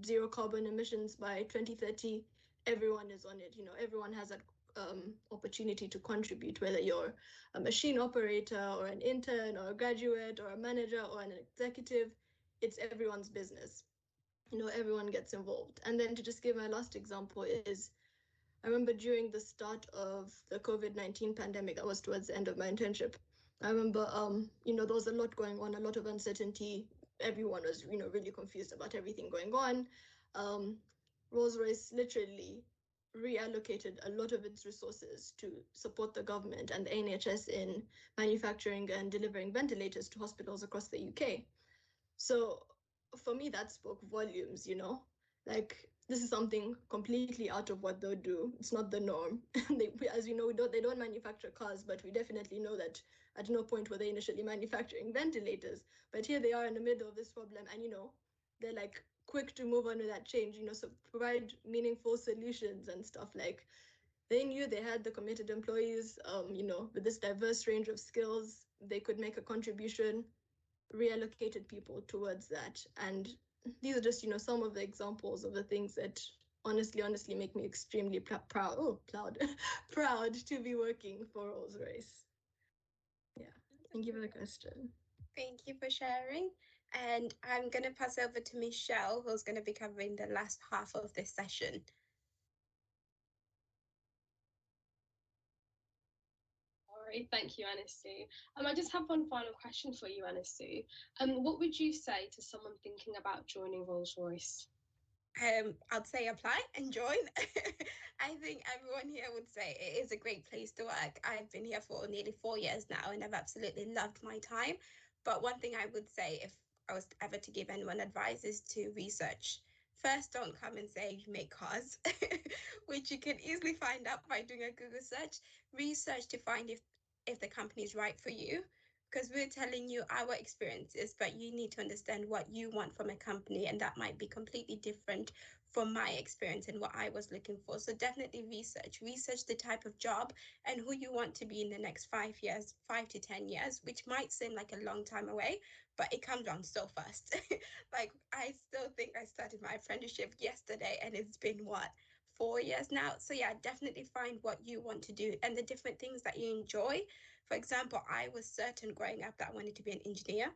F: zero carbon emissions by 2030, everyone is on it. Everyone has that opportunity to contribute, whether you're a machine operator or an intern or a graduate or a manager or an executive. It's everyone's business. Everyone gets involved. And then to just give my last example is, I remember during the start of the COVID-19 pandemic, that was towards the end of my internship. I remember, there was a lot going on, a lot of uncertainty. Everyone was, really confused about everything going on. Rolls-Royce literally reallocated a lot of its resources to support the government and the NHS in manufacturing and delivering ventilators to hospitals across the UK. So for me, that spoke volumes, like, this is something completely out of what they'll do. It's not the norm. As you know, they don't manufacture cars, but we definitely know that at no point were they initially manufacturing ventilators. But here they are in the middle of this problem, and they're like quick to move on to that change, so provide meaningful solutions and stuff. Like, they knew they had the committed employees, with this diverse range of skills, they could make a contribution, reallocated people towards that. And these are just, some of the examples of the things that honestly make me extremely proud to be working for Rolls-Royce. Yeah, thank you for the question.
B: Thank you for sharing. And I'm going to pass over to Michelle, who's going to be covering the last half of this session.
G: All right, thank you, Anisu. I just have one final question for you, Anisu. What would you say to someone thinking about joining Rolls-Royce?
B: I'd say apply and join. I think everyone here would say it is a great place to work. I've been here for nearly 4 years now and I've absolutely loved my time. But one thing I would say, if I was ever to give anyone advice, is to research. First, don't come and say you make cars, which you can easily find out by doing a Google search. Research to find if the company is right for you, because we're telling you our experiences, but you need to understand what you want from a company, and that might be completely different from my experience and what I was looking for. So definitely research the type of job and who you want to be in the next 5 years, 5 to 10 years, which might seem like a long time away, but it comes around so fast. Like, I still think I started my apprenticeship yesterday and it's been what, 4 years now. So yeah, definitely find what you want to do and the different things that you enjoy. For example, I was certain growing up that I wanted to be an engineer.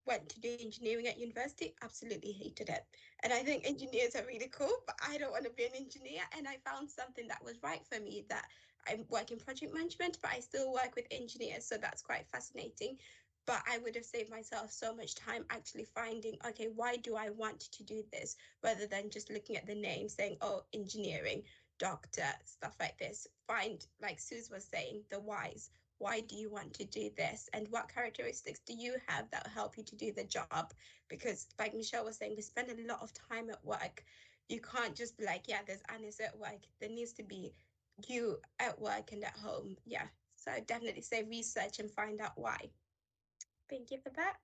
B: Went to do engineering at university, absolutely hated it. And I think engineers are really cool, but I don't want to be an engineer. And I found something that was right for me, that I work in project management, but I still work with engineers. So that's quite fascinating. But I would have saved myself so much time actually finding, okay, why do I want to do this? Rather than just looking at the name saying, oh, engineering, doctor, stuff like this. Find, like Suze was saying, the whys. Why do you want to do this, and what characteristics do you have that will help you to do the job? Because like Michelle was saying, we spend a lot of time at work. You can't just be like, yeah, there's Anis at work. There needs to be you at work and at home. Yeah, so I definitely say research and find out why. Thank you for that.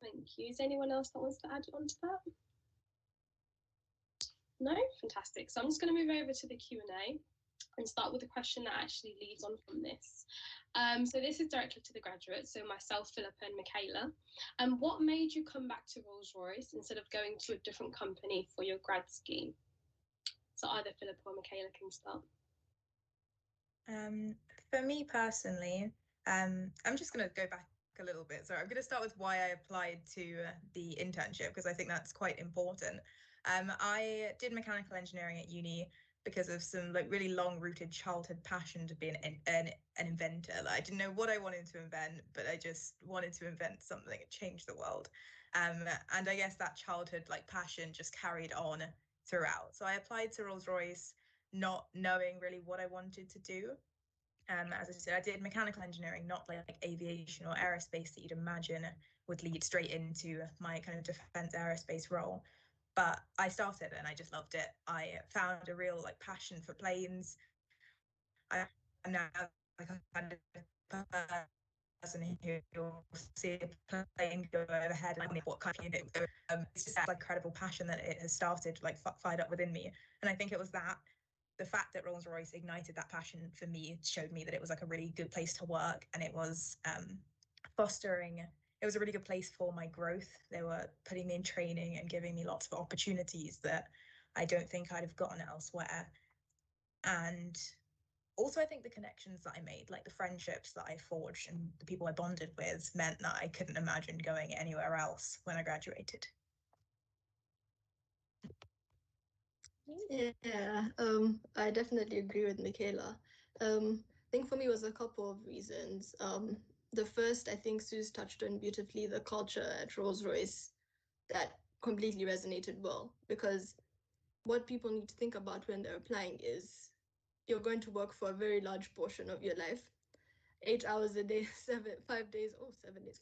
G: Thank you. Is anyone else that wants to add on to that? No? Fantastic. So I'm just going to move over to the Q&A and start with a question that actually leads on from this. So this is directed to the graduates, so myself, Philippa and Michaela. What made you come back to Rolls-Royce instead of going to a different company for your grad scheme? So either Philippa or Michaela can start.
E: For me personally, I'm just going to go back a little bit. So I'm going to start with why I applied to the internship, because I think that's quite important. I did mechanical engineering at uni because of some like really long-rooted childhood passion to be an inventor. Like, I didn't know what I wanted to invent, but I just wanted to invent something that changed the world. And I guess that childhood like passion just carried on throughout. So I applied to Rolls-Royce not knowing really what I wanted to do. As I said, I did mechanical engineering, not like aviation or aerospace that you'd imagine would lead straight into my kind of defense aerospace role. But I started and I just loved it. I found a real like passion for planes. I'm now like a kind of person who will see a plane go overhead and what kind of plane it was. It's just that like, incredible passion that it has started like fired up within me. And I think it was that the fact that Rolls-Royce ignited that passion for me showed me that it was like a really good place to work, and it was fostering. It was a really good place for my growth. They were putting me in training and giving me lots of opportunities that I don't think I'd have gotten elsewhere. And also, I think the connections that I made, like the friendships that I forged and the people I bonded with, meant that I couldn't imagine going anywhere else when I graduated.
F: Yeah, I definitely agree with Michaela. I think for me it was a couple of reasons. The first, I think Suze touched on beautifully, the culture at Rolls-Royce that completely resonated well, because what people need to think about when they're applying is you're going to work for a very large portion of your life, 8 hours a day, 7 days,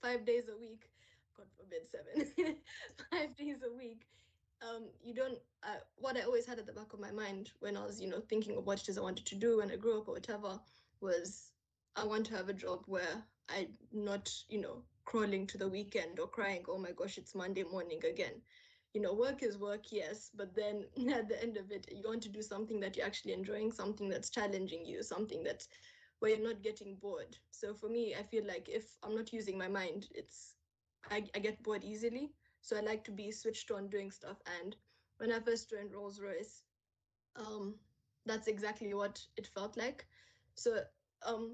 F: 5 days a week, God forbid 7, 5 days a week. You don't, what I always had at the back of my mind when I was, thinking of what it is I wanted to do when I grew up or whatever, was I want to have a job where I'm not, crawling to the weekend or crying, oh my gosh, it's Monday morning again. Work is work, yes, but then at the end of it, you want to do something that you're actually enjoying, something that's challenging you, something that where you're not getting bored. So for me, I feel like if I'm not using my mind, I get bored easily. So I like to be switched on doing stuff. And when I first joined Rolls-Royce, that's exactly what it felt like. So,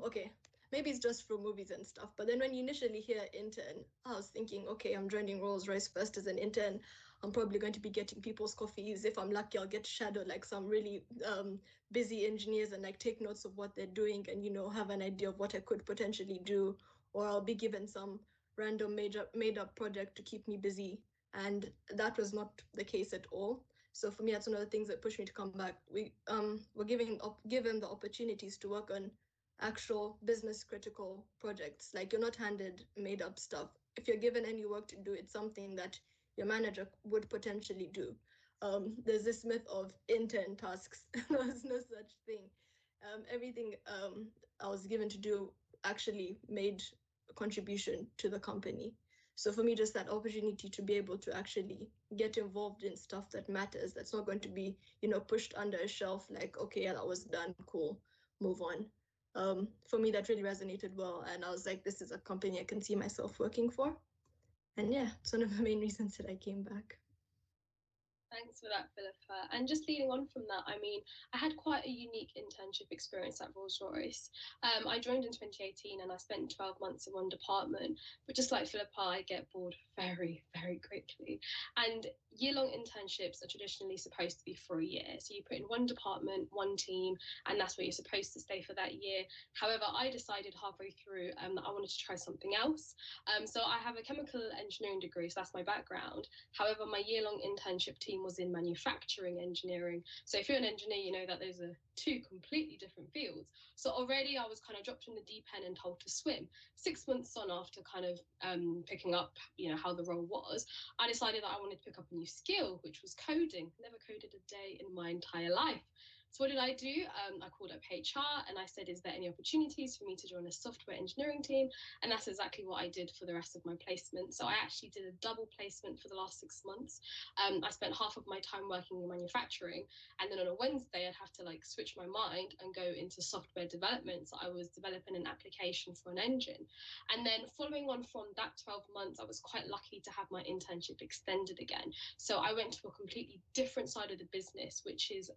F: okay, maybe it's just for movies and stuff. But then when you initially hear intern, I was thinking, okay, I'm joining Rolls-Royce first as an intern. I'm probably going to be getting people's coffees. If I'm lucky, I'll get to shadow like some really busy engineers and like take notes of what they're doing and, you know, have an idea of what I could potentially do. Or I'll be given some random made up project to keep me busy. And that was not the case at all. So for me, that's one of the things that pushed me to come back. We were given the opportunities to work on actual business critical projects. Like, you're not handed made up stuff. If you're given any work to do, it's something that your manager would potentially do. There's this myth of intern tasks. There's no such thing. Everything I was given to do actually made a contribution to the company. So for me, just that opportunity to be able to actually get involved in stuff that matters, that's not going to be, you know, pushed under a shelf like, okay, yeah, that was done, cool, move on. For me, that really resonated well. And I was like, this is a company I can see myself working for. And yeah, it's one of the main reasons that I came back.
G: Thanks for that, Philippa. And just leading on from that, I mean, I had quite a unique internship experience at Rolls-Royce. I joined in 2018 and I spent 12 months in one department. But just like Philippa, I get bored very, very quickly. And year-long internships are traditionally supposed to be for a year. So you put in one department, one team, and that's where you're supposed to stay for that year. However, I decided halfway through that I wanted to try something else. So I have a chemical engineering degree, so that's my background. However, my year-long internship team was in manufacturing engineering. So if you're an engineer, you know that those are two completely different fields. So already I was kind of dropped in the deep end and told to swim. 6 months on, after kind of picking up, you know, how the role was, I decided that I wanted to pick up a new skill, which was coding. Never coded a day in my entire life. So what did I do? I called up HR and I said, is there any opportunities for me to join a software engineering team? And that's exactly what I did for the rest of my placement. So I actually did a double placement for the last 6 months. I spent half of my time working in manufacturing, and then on a Wednesday I'd have to like switch my mind and go into software development. So I was developing an application for an engine. And then following on from that 12 months, I was quite lucky to have my internship extended again. So I went to a completely different side of the business, which is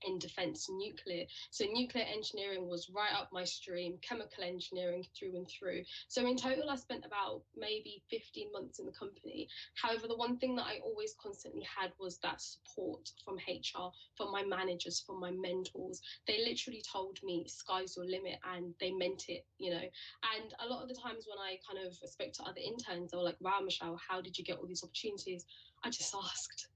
G: in defence nuclear. So nuclear engineering was right up my stream, chemical engineering through and through. So in total, I spent about maybe 15 months in the company. However, the one thing that I always constantly had was that support from HR, from my managers, from my mentors. They literally told me, sky's your limit, and they meant it, you know. And a lot of the times when I kind of spoke to other interns, they were like, wow, Michelle, how did you get all these opportunities? I just asked.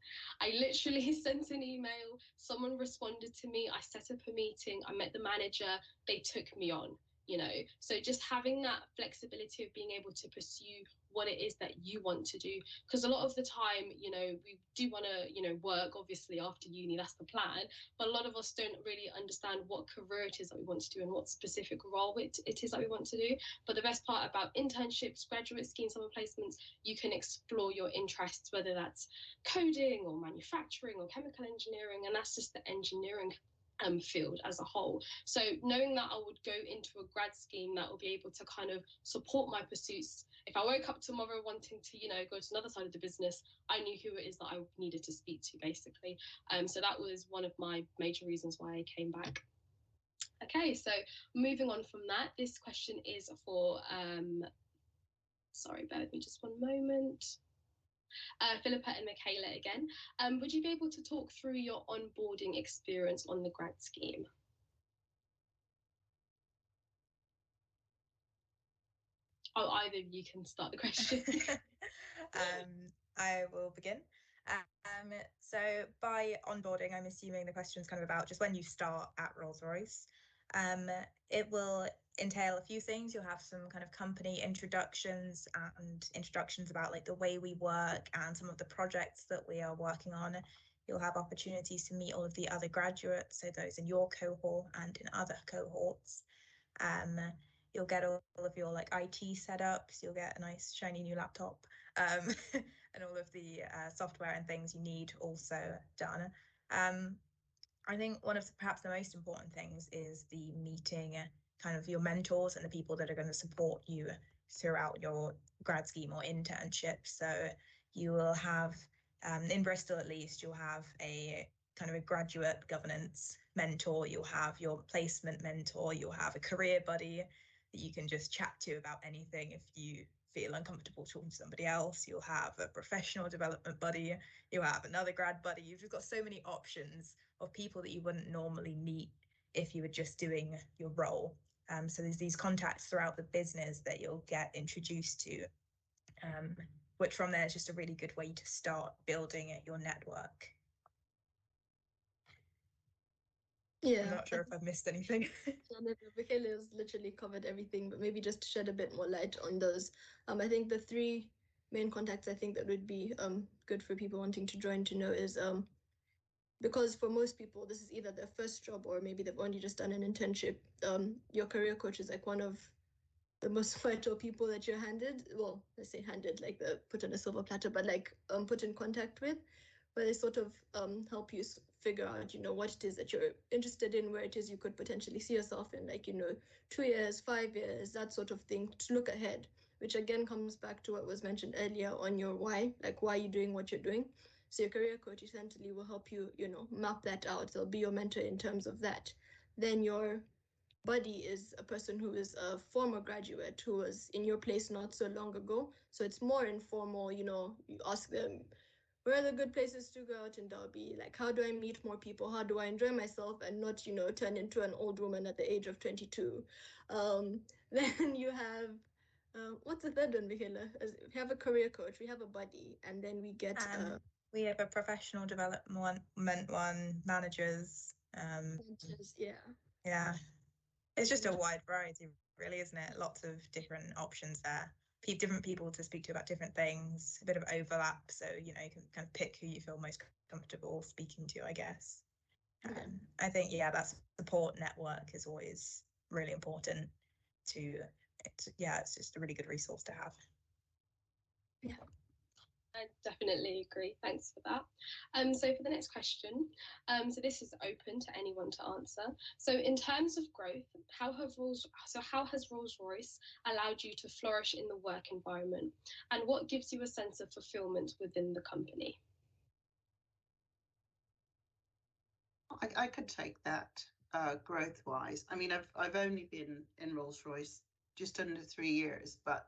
G: I literally sent an email, someone responded to me, I set up a meeting, I met the manager, they took me on, you know. So just having that flexibility of being able to pursue what it is that you want to do, because a lot of the time, you know, we do want to, you know, work obviously after uni, that's the plan, but a lot of us don't really understand what career it is that we want to do and what specific role it is that we want to do. But the best part about internships, graduate schemes, summer placements, you can explore your interests, whether that's coding or manufacturing or chemical engineering, and that's just the engineering field as a whole. So knowing that I would go into a grad scheme that will be able to kind of support my pursuits. If I woke up tomorrow wanting to, you know, go to another side of the business, I knew who it is that I needed to speak to, basically. So that was one of my major reasons why I came back. Okay, so moving on from that, this question is for, sorry, bear with me just one moment. Philippa and Michaela again. Would you be able to talk through your onboarding experience on the grad scheme? Oh, either of you can start the question.
E: I will begin. So by onboarding, I'm assuming the question is kind of about just when you start at Rolls-Royce. It will entail a few things. You'll have some kind of company introductions and introductions about like the way we work and some of the projects that we are working on. You'll have opportunities to meet all of the other graduates, so those in your cohort and in other cohorts. You'll get all of your like IT setups, you'll get a nice shiny new laptop, and all of the software and things you need also done. I think one of perhaps the most important things is the meeting kind of your mentors and the people that are going to support you throughout your grad scheme or internship. So you will have, in Bristol at least, you'll have a kind of a graduate governance mentor, you'll have your placement mentor, you'll have a career buddy. that you can just chat to about anything. If you feel uncomfortable talking to somebody else, you'll have a professional development buddy, you'll have another grad buddy. You've just got so many options of people that you wouldn't normally meet if you were just doing your role. So there's these contacts throughout the business that you'll get introduced to, which from there is just a really good way to start building your network.
F: Yeah,
E: I'm not sure if I've missed anything.
F: Michaela has literally covered everything, but maybe just to shed a bit more light on those. I think the three main contacts I think that would be good for people wanting to join to know is because for most people this is either their first job or maybe they've only just done an internship. Your career coach is like one of the most vital people that you're handed, well, let's say handed, like the put on a silver platter, but like put in contact with, where they sort of help you figure out, you know, what it is that you're interested in, where it is you could potentially see yourself in, like, you know, 2 years, 5 years, that sort of thing, to look ahead, which again comes back to what was mentioned earlier on your why, like why you're doing what you're doing. So your career coach essentially will help you, you know, map that out. They'll be your mentor in terms of that. Then your buddy is a person who is a former graduate who was in your place not so long ago. So it's more informal, you know, you ask them, where are the good places to go out in Derby? Like, how do I meet more people? How do I enjoy myself and not, you know, turn into an old woman at the age of 22? Then you have, what's the third one, Michaela? We have a career coach, we have a buddy, and then we get...
E: we have a professional development one, managers. Yeah. It's just a wide variety, really, isn't it? Lots of different options there. Different people to speak to about different things, a bit of overlap. So, you know, you can kind of pick who you feel most comfortable speaking to, I guess. I think, yeah, that support network is always really important it's just a really good resource to have.
F: Yeah.
G: I definitely agree. Thanks for that. So for the next question, so this is open to anyone to answer. So in terms of growth, how has Rolls-Royce allowed you to flourish in the work environment, and what gives you a sense of fulfillment within the company?
D: I could take that growth-wise. I mean, I've only been in Rolls-Royce just under 3 years, but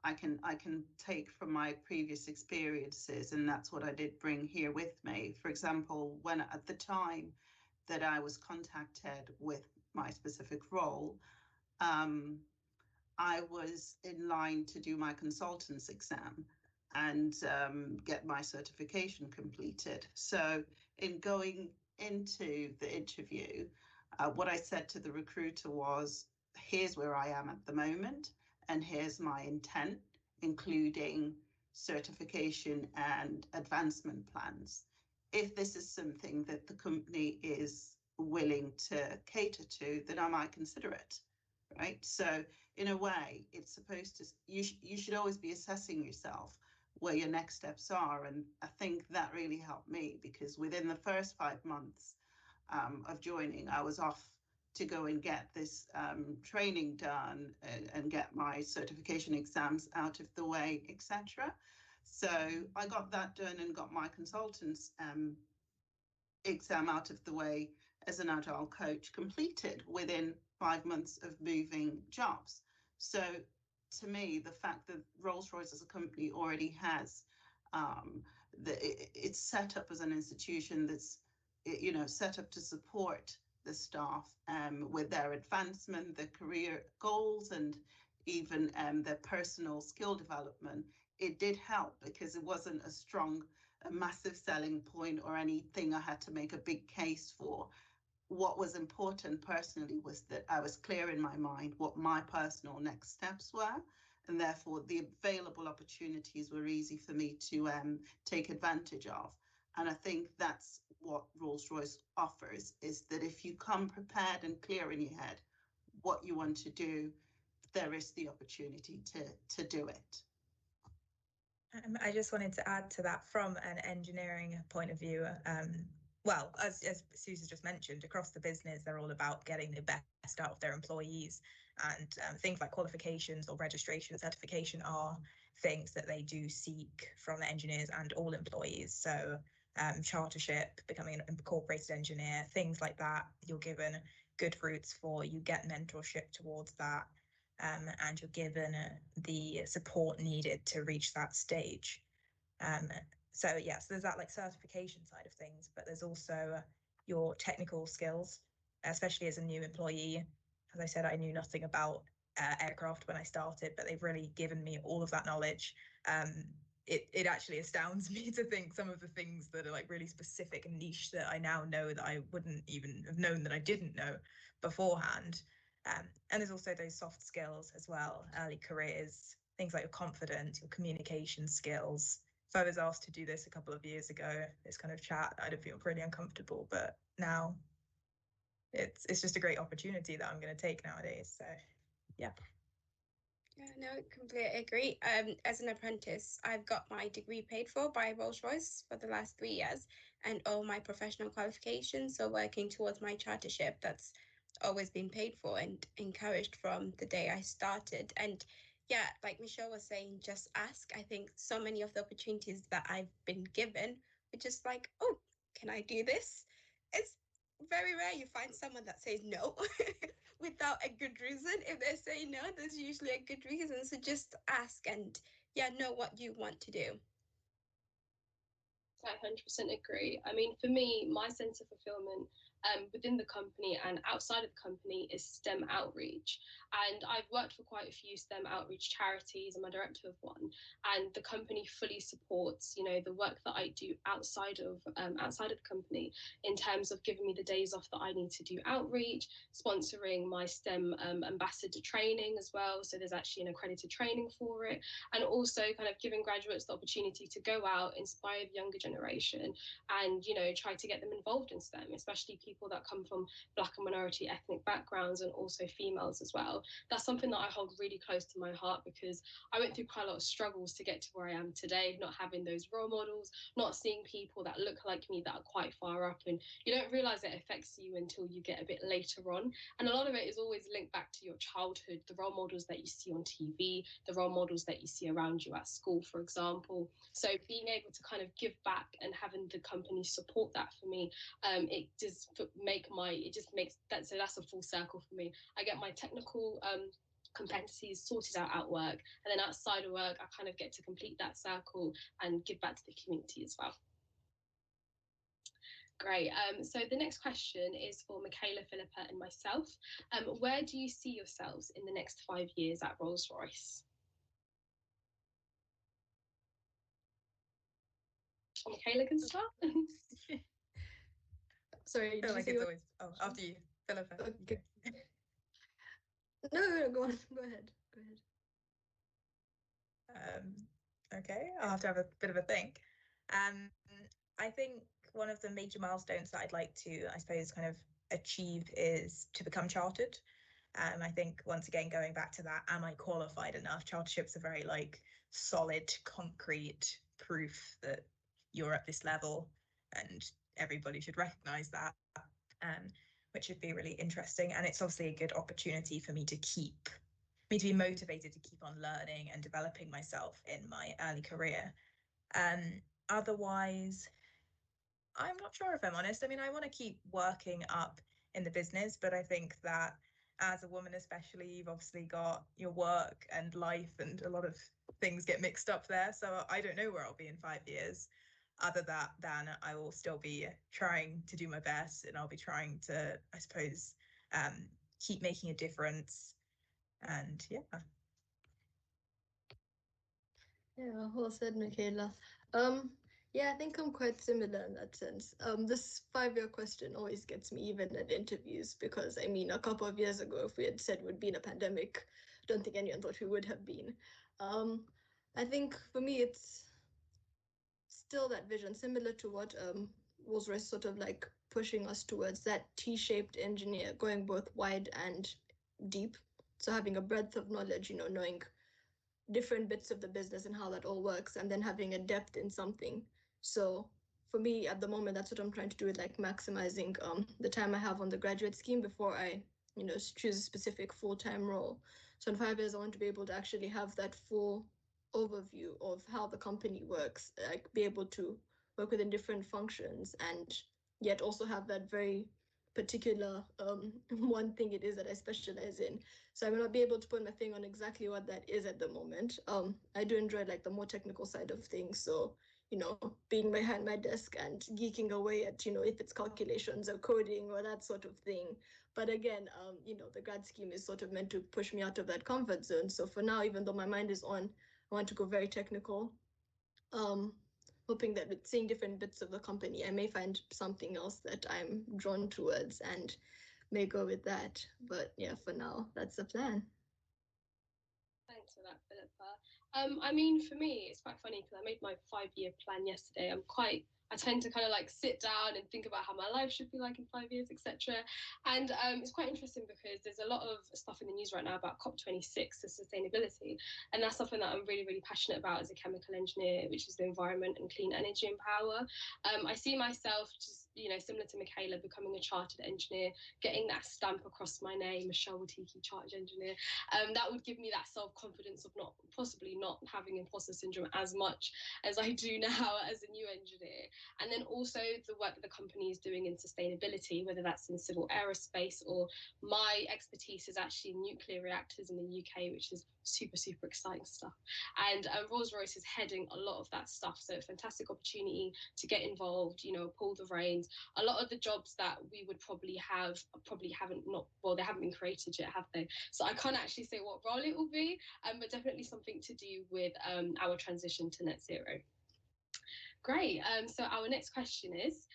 D: I can take from my previous experiences, and that's what I did bring here with me. For example, when at the time that I was contacted with my specific role, I was in line to do my consultant's exam and get my certification completed. So in going into the interview, what I said to the recruiter was, here's where I am at the moment, and here's my intent, including certification and advancement plans. If this is something that the company is willing to cater to, then I might consider it, right? So in a way, it's supposed to, you should always be assessing yourself where your next steps are. And I think that really helped me, because within the first 5 months of joining, I was off to go and get this training done and get my certification exams out of the way, etc. So I got that done and got my consultant's exam out of the way as an agile coach completed within 5 months of moving jobs. So to me, the fact that Rolls-Royce as a company already has it's set up as an institution that's, you know, set up to support the staff with their advancement, their career goals, and even their personal skill development, it did help, because it wasn't a massive selling point or anything I had to make a big case for. What was important personally was that I was clear in my mind what my personal next steps were, and therefore the available opportunities were easy for me to take advantage of. And I think that's what Rolls-Royce offers, is that if you come prepared and clear in your head what you want to do, there is the opportunity to do it.
E: I just wanted to add to that from an engineering point of view. Well, as Susan just mentioned, across the business, they're all about getting the best out of their employees, and things like qualifications or registration, certification are things that they do seek from the engineers and all employees. So chartership, becoming an incorporated engineer, things like that, you're given good routes for, you get mentorship towards that. and you're given the support needed to reach that stage. So yes, there's that like certification side of things, but there's also your technical skills, especially as a new employee. As I said, I knew nothing about aircraft when I started, but they've really given me all of that knowledge. It actually astounds me to think some of the things that are like really specific and niche that I now know that I wouldn't even have known that I didn't know beforehand. And there's also those soft skills as well, early careers, things like your confidence, your communication skills. If I was asked to do this a couple of years ago, this kind of chat, I'd have felt pretty uncomfortable. But now it's just a great opportunity that I'm going to take nowadays. So yeah.
B: Yeah, no, completely agree. As an apprentice, I've got my degree paid for by Rolls-Royce for the last 3 years and all my professional qualifications. So working towards my chartership, that's always been paid for and encouraged from the day I started. And yeah, like Michelle was saying, just ask. I think so many of the opportunities that I've been given were just like, oh, can I do this? It's very rare you find someone that says no without a good reason. If they say no, there's usually a good reason. So just ask and yeah, know what you want to do.
G: I 100% agree. I mean, for me, my sense of fulfillment within the company and outside of the company is STEM outreach. And I've worked for quite a few STEM outreach charities. I'm a director of one, and the company fully supports, you know, the work that I do outside of the company in terms of giving me the days off that I need to do outreach, sponsoring my STEM ambassador training as well. So there's actually an accredited training for it, and also kind of giving graduates the opportunity to go out, inspire the younger generation, and, you know, try to get them involved in STEM, especially people that come from Black and minority ethnic backgrounds, and also females as well. That's something that I hold really close to my heart, because I went through quite a lot of struggles to get to where I am today, not having those role models, not seeing people that look like me that are quite far up, and you don't realize it affects you until you get a bit later on. And a lot of it is always linked back to your childhood, the role models that you see on TV, the role models that you see around you at school, for example. So being able to kind of give back and having the company support that for me, it just makes that, so that's a full circle for me. I get my technical competencies sorted out at work, and then outside of work I kind of get to complete that circle and give back to the community as well. Great. So the next question is for Michaela, Philippa and myself. Where do you see yourselves in the next 5 years at Rolls-Royce? Michaela can start.
E: I
F: Sorry,
E: feel like it's always after you, Philippa.
F: Okay. No, go on. Go ahead.
E: Okay, I'll have to have a bit of a think. I think one of the major milestones that I'd like to, I suppose, kind of achieve is to become chartered. I think, once again, going back to that, am I qualified enough? Chartership's a very like solid, concrete proof that you're at this level, and everybody should recognize that, which would be really interesting. And it's obviously a good opportunity for me to be motivated to keep on learning and developing myself in my early career. Otherwise, I'm not sure, if I'm honest. I mean, I want to keep working up in the business, but I think that as a woman especially, you've obviously got your work and life, and a lot of things get mixed up there. So I don't know where I'll be in 5 years. Other than I will still be trying to do my best, and I'll be trying to, I suppose, keep making a difference. And yeah.
F: Yeah, well said, Michaela. Yeah, I think I'm quite similar in that sense. This 5-year question always gets me, even at interviews, because I mean, a couple of years ago, if we had said we'd be in a pandemic, I don't think anyone thought we would have been. I think for me, it's still that vision, similar to what Rolls-Royce sort of like pushing us towards, that T-shaped engineer, going both wide and deep. So having a breadth of knowledge, you know, knowing different bits of the business and how that all works, and then having a depth in something. So for me at the moment, that's what I'm trying to do, with like maximizing the time I have on the graduate scheme before I, you know, choose a specific full-time role. So in 5 years, I want to be able to actually have that full overview of how the company works, like be able to work within different functions, and yet also have that very particular one thing it is that I specialize in. So I may not be able to put my finger on exactly what that is at the moment. I do enjoy like the more technical side of things. So, you know, being behind my desk and geeking away at, you know, if it's calculations or coding or that sort of thing. But again, you know, the grad scheme is sort of meant to push me out of that comfort zone. So for now, even though my mind is on, I want to go very technical. Hoping that with seeing different bits of the company, I may find something else that I'm drawn towards and may go with that. But yeah, for now, that's the plan.
G: Thanks for that, Philippa. I mean, for me, it's quite funny because I made my 5-year plan yesterday. I tend to kind of like sit down and think about how my life should be like in 5 years, etc. And it's quite interesting because there's a lot of stuff in the news right now about COP26, the sustainability, and that's something that I'm really, really passionate about as a chemical engineer, which is the environment and clean energy and power. I see myself just, you know, similar to Michaela, becoming a chartered engineer, getting that stamp across my name, Michelle Watiki, chartered engineer. That would give me that self-confidence of possibly not having imposter syndrome as much as I do now as a new engineer. And then also the work that the company is doing in sustainability, whether that's in civil aerospace, or my expertise is actually in nuclear reactors in the UK, which is super, super exciting stuff. And Rolls-Royce is heading a lot of that stuff. So fantastic opportunity to get involved, you know, pull the reins. A lot of the jobs that we would probably haven't they haven't been created yet, have they? So I can't actually say what role it will be, but definitely something to do with our transition to net zero. Great. So our next question is,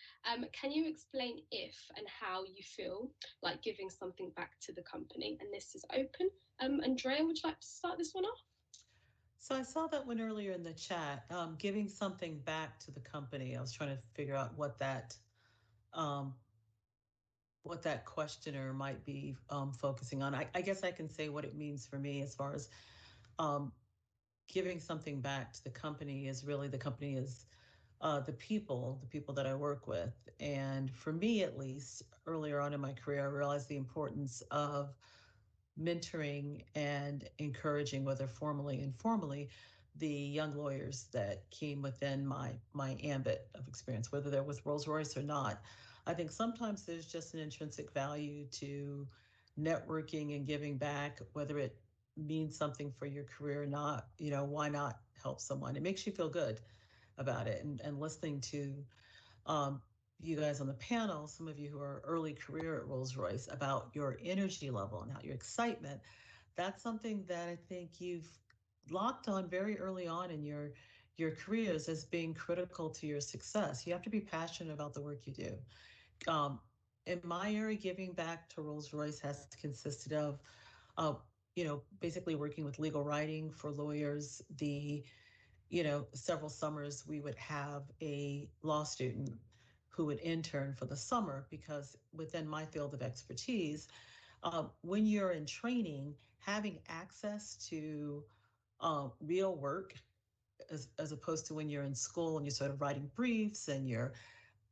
G: can you explain if and how you feel like giving something back to the company? And this is open. Andrea, would you like to start this one off?
C: So I saw that one earlier in the chat, giving something back to the company. I was trying to figure out what that questioner might be focusing on. I guess I can say what it means for me as far as giving something back to the company is really the company is the people that I work with. And for me, at least, earlier on in my career, I realized the importance of mentoring and encouraging, whether formally and informally, the young lawyers that came within my ambit of experience, whether they're with Rolls-Royce or not. I think sometimes there's just an intrinsic value to networking and giving back, whether it means something for your career or not. You know, why not help someone? It makes you feel good about it. And listening to you guys on the panel, some of you who are early career at Rolls-Royce, about your energy level and how your excitement, that's something that I think you've locked on very early on in your careers as being critical to your success. You have to be passionate about the work you do. In my area, giving back to Rolls-Royce has consisted of, basically working with legal writing for lawyers. Several summers we would have a law student who would intern for the summer, because within my field of expertise, when you're in training, having access to real work as opposed to when you're in school and you're sort of writing briefs and you're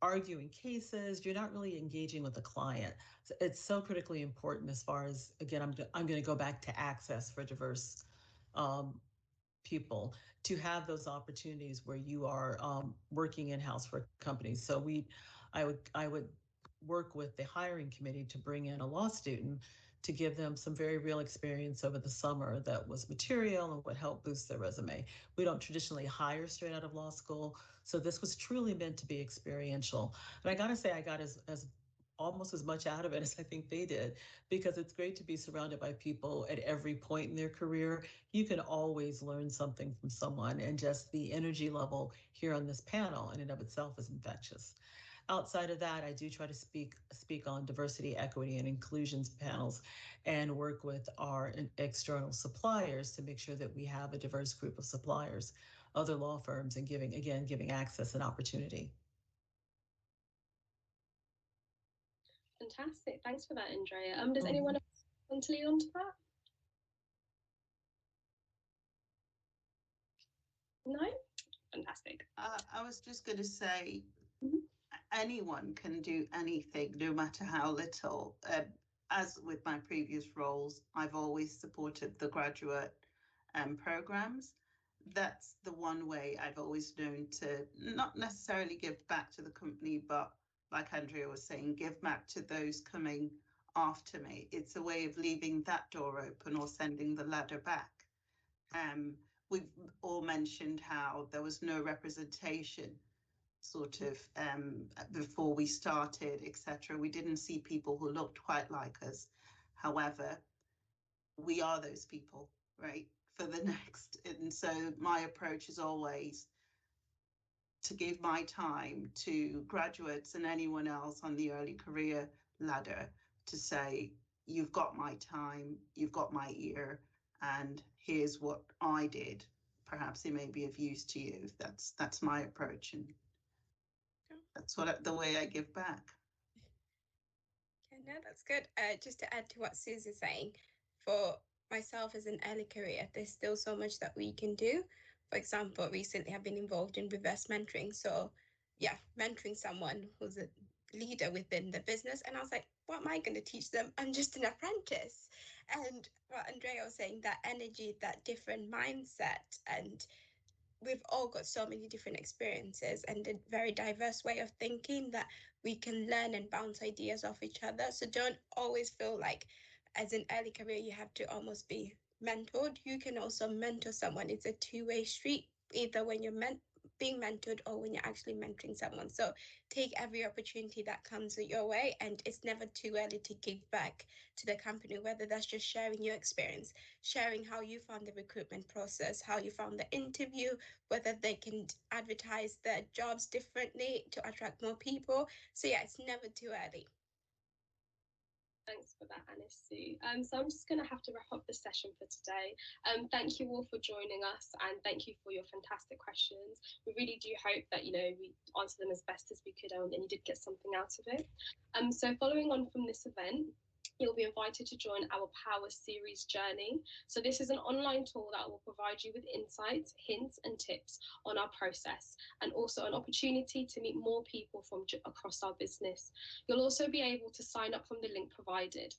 C: arguing cases, you're not really engaging with the client. So it's so critically important as far as, again, I'm going to go back to access for diverse people, to have those opportunities where you are working in-house for companies. So I would work with the hiring committee to bring in a law student to give them some very real experience over the summer that was material and would help boost their resume. We don't traditionally hire straight out of law school, so this was truly meant to be experiential. And I gotta say, I got as almost as much out of it as I think they did, because it's great to be surrounded by people at every point in their career. You can always learn something from someone, and just the energy level here on this panel in and of itself is infectious. Outside of that, I do try to speak on diversity, equity, and inclusions panels, and work with our external suppliers to make sure that we have a diverse group of suppliers, other law firms, and giving access and opportunity.
G: Fantastic. Thanks for that, Andrea. Does anyone else want to lead on to that? No? Fantastic.
D: I was just going to say, anyone can do anything, no matter how little. As with my previous roles, I've always supported the graduate programs. That's the one way I've always known to not necessarily give back to the company, but like Andrea was saying, give back to those coming after me. It's a way of leaving that door open or sending the ladder back. We've all mentioned how there was no representation sort of before we started, etc. We didn't see people who looked quite like us. However, we are those people, right, for the next. And so my approach is always to give my time to graduates and anyone else on the early career ladder to say, you've got my time, you've got my ear, and here's what I did. Perhaps it may be of use to you. That's my approach, and that's the way I give back.
B: Okay, no, that's good. Just to add to what Susie's saying, for myself as an early career, there's still so much that we can do. For example, recently I've been involved in reverse mentoring. So yeah, mentoring someone who's a leader within the business. And I was like, what am I going to teach them? I'm just an apprentice. And what Andrea was saying, that energy, that different mindset, and we've all got so many different experiences and a very diverse way of thinking that we can learn and bounce ideas off each other. So don't always feel like as an early career you have to almost be mentored. You can also mentor someone. It's a two-way street, either when you're being mentored or when you're actually mentoring someone. So take every opportunity that comes your way, and it's never too early to give back to the company, whether that's just sharing your experience, sharing how you found the recruitment process, how you found the interview, whether they can advertise their jobs differently to attract more people. So yeah, it's never too early.
G: Thanks for that, Anisu. So I'm just going to have to wrap up the session for today. Thank you all for joining us, and thank you for your fantastic questions. We really do hope that, we answered them as best as we could, and you did get something out of it. So following on from this event, you'll be invited to join our Power Series journey. So this is an online tool that will provide you with insights, hints and tips on our process, and also an opportunity to meet more people from across our business. You'll also be able to sign up from the link provided.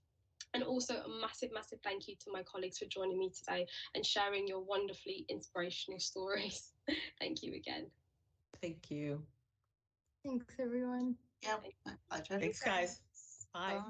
G: And also a massive, massive thank you to my colleagues for joining me today and sharing your wonderfully inspirational stories. Thank you again.
C: Thank you.
F: Thanks, everyone.
D: Yeah, my pleasure.
C: Thanks, guys. Bye.